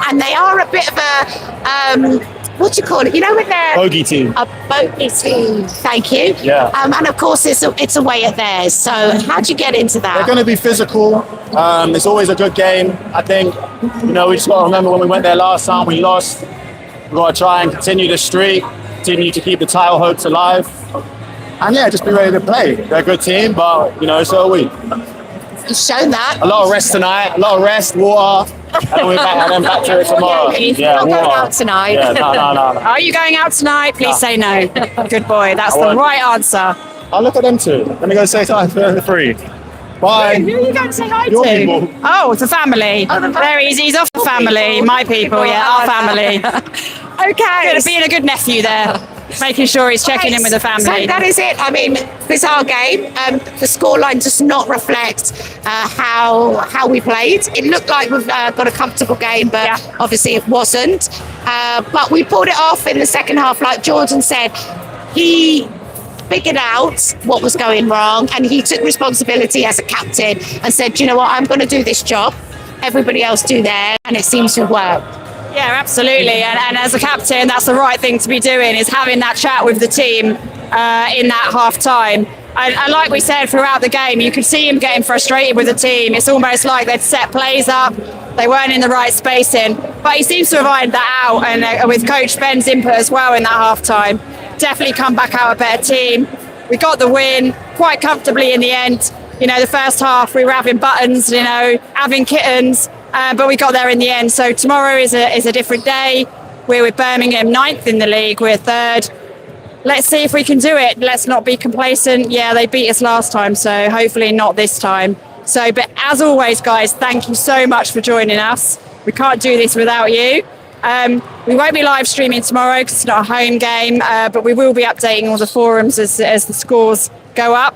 And they are a bit of a, what do you call it? You know when they're... Bogey team. A bogey team. Thank you. Yeah. And of course, it's away at theirs. So how do you get into that? They're going to be physical. It's always a good game. I think, we just got to remember when we went there last time, we lost. We've got to try and continue the streak, continue to keep the title hopes alive. And just be ready to play. They're a good team, but, so are we. You've shown that. A lot of rest tonight, water. And then back to it tomorrow. You're not going out tonight. Yeah, no. Are you going out tonight? Please say no. Good boy. That's the right answer. I'll look at them too. Let me go say hi to the three. Bye. Who are you going to say hi Your to? people. Oh, the family. There he is. He's off the family. My people, our family. Okay. Being a good nephew there. Making sure he's checking in with the family. So that is it. I mean, bizarre game. The scoreline does not reflect how we played. It looked like we've got a comfortable game, but obviously it wasn't. But we pulled it off in the second half. Like Jordan said, he figured out what was going wrong and he took responsibility as a captain and said, you know what, I'm going to do this job. Everybody else do theirs, and it seems to have worked. Yeah, absolutely. And as a captain, that's the right thing to be doing, is having that chat with the team in that half time. And like we said throughout the game, you could see him getting frustrated with the team. It's almost like they'd set plays up, they weren't in the right spacing. but he seems to have ironed that out, and with Coach Ben's input as well in that half time, definitely come back out a better team. We got the win quite comfortably in the end. You know, the first half we were having buttons, you know, having kittens, but we got there in the end. So tomorrow is a different day. We're with Birmingham 9th in the league, we're 3rd. Let's see if we can do it. Let's not be complacent. Yeah, they beat us last time, so hopefully not this time. So, but as always, guys, thank you so much for joining us. We can't do this without you. We won't be live streaming tomorrow because it's not a home game, but we will be updating all the forums as the scores go up.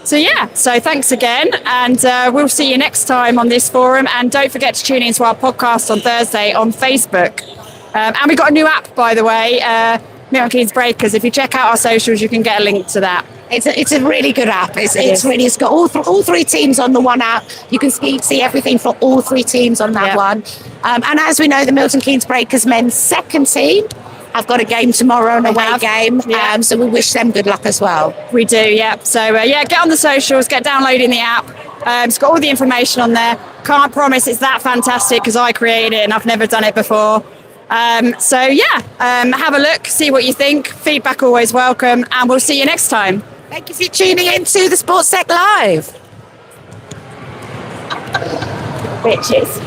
So thanks again, and we'll see you next time on this forum. And don't forget to tune into our podcast on Thursday on Facebook. And we've got a new app, by the way, Milton Keynes Breakers. If you check out our socials, you can get a link to that. It's a really good app. It's got all three teams on the one app. You can see everything for all three teams on that one. And as we know, the Milton Keynes Breakers men's second team have got a game tomorrow, an away game. Yeah. So we wish them good luck as well. We do, yeah. So get on the socials, get downloading the app. It's got all the information on there. Can't promise it's that fantastic because I created it and I've never done it before. Have a look, see what you think. Feedback always welcome, and we'll see you next time. Thank you for tuning in to the Sports Tech Live. Bitches.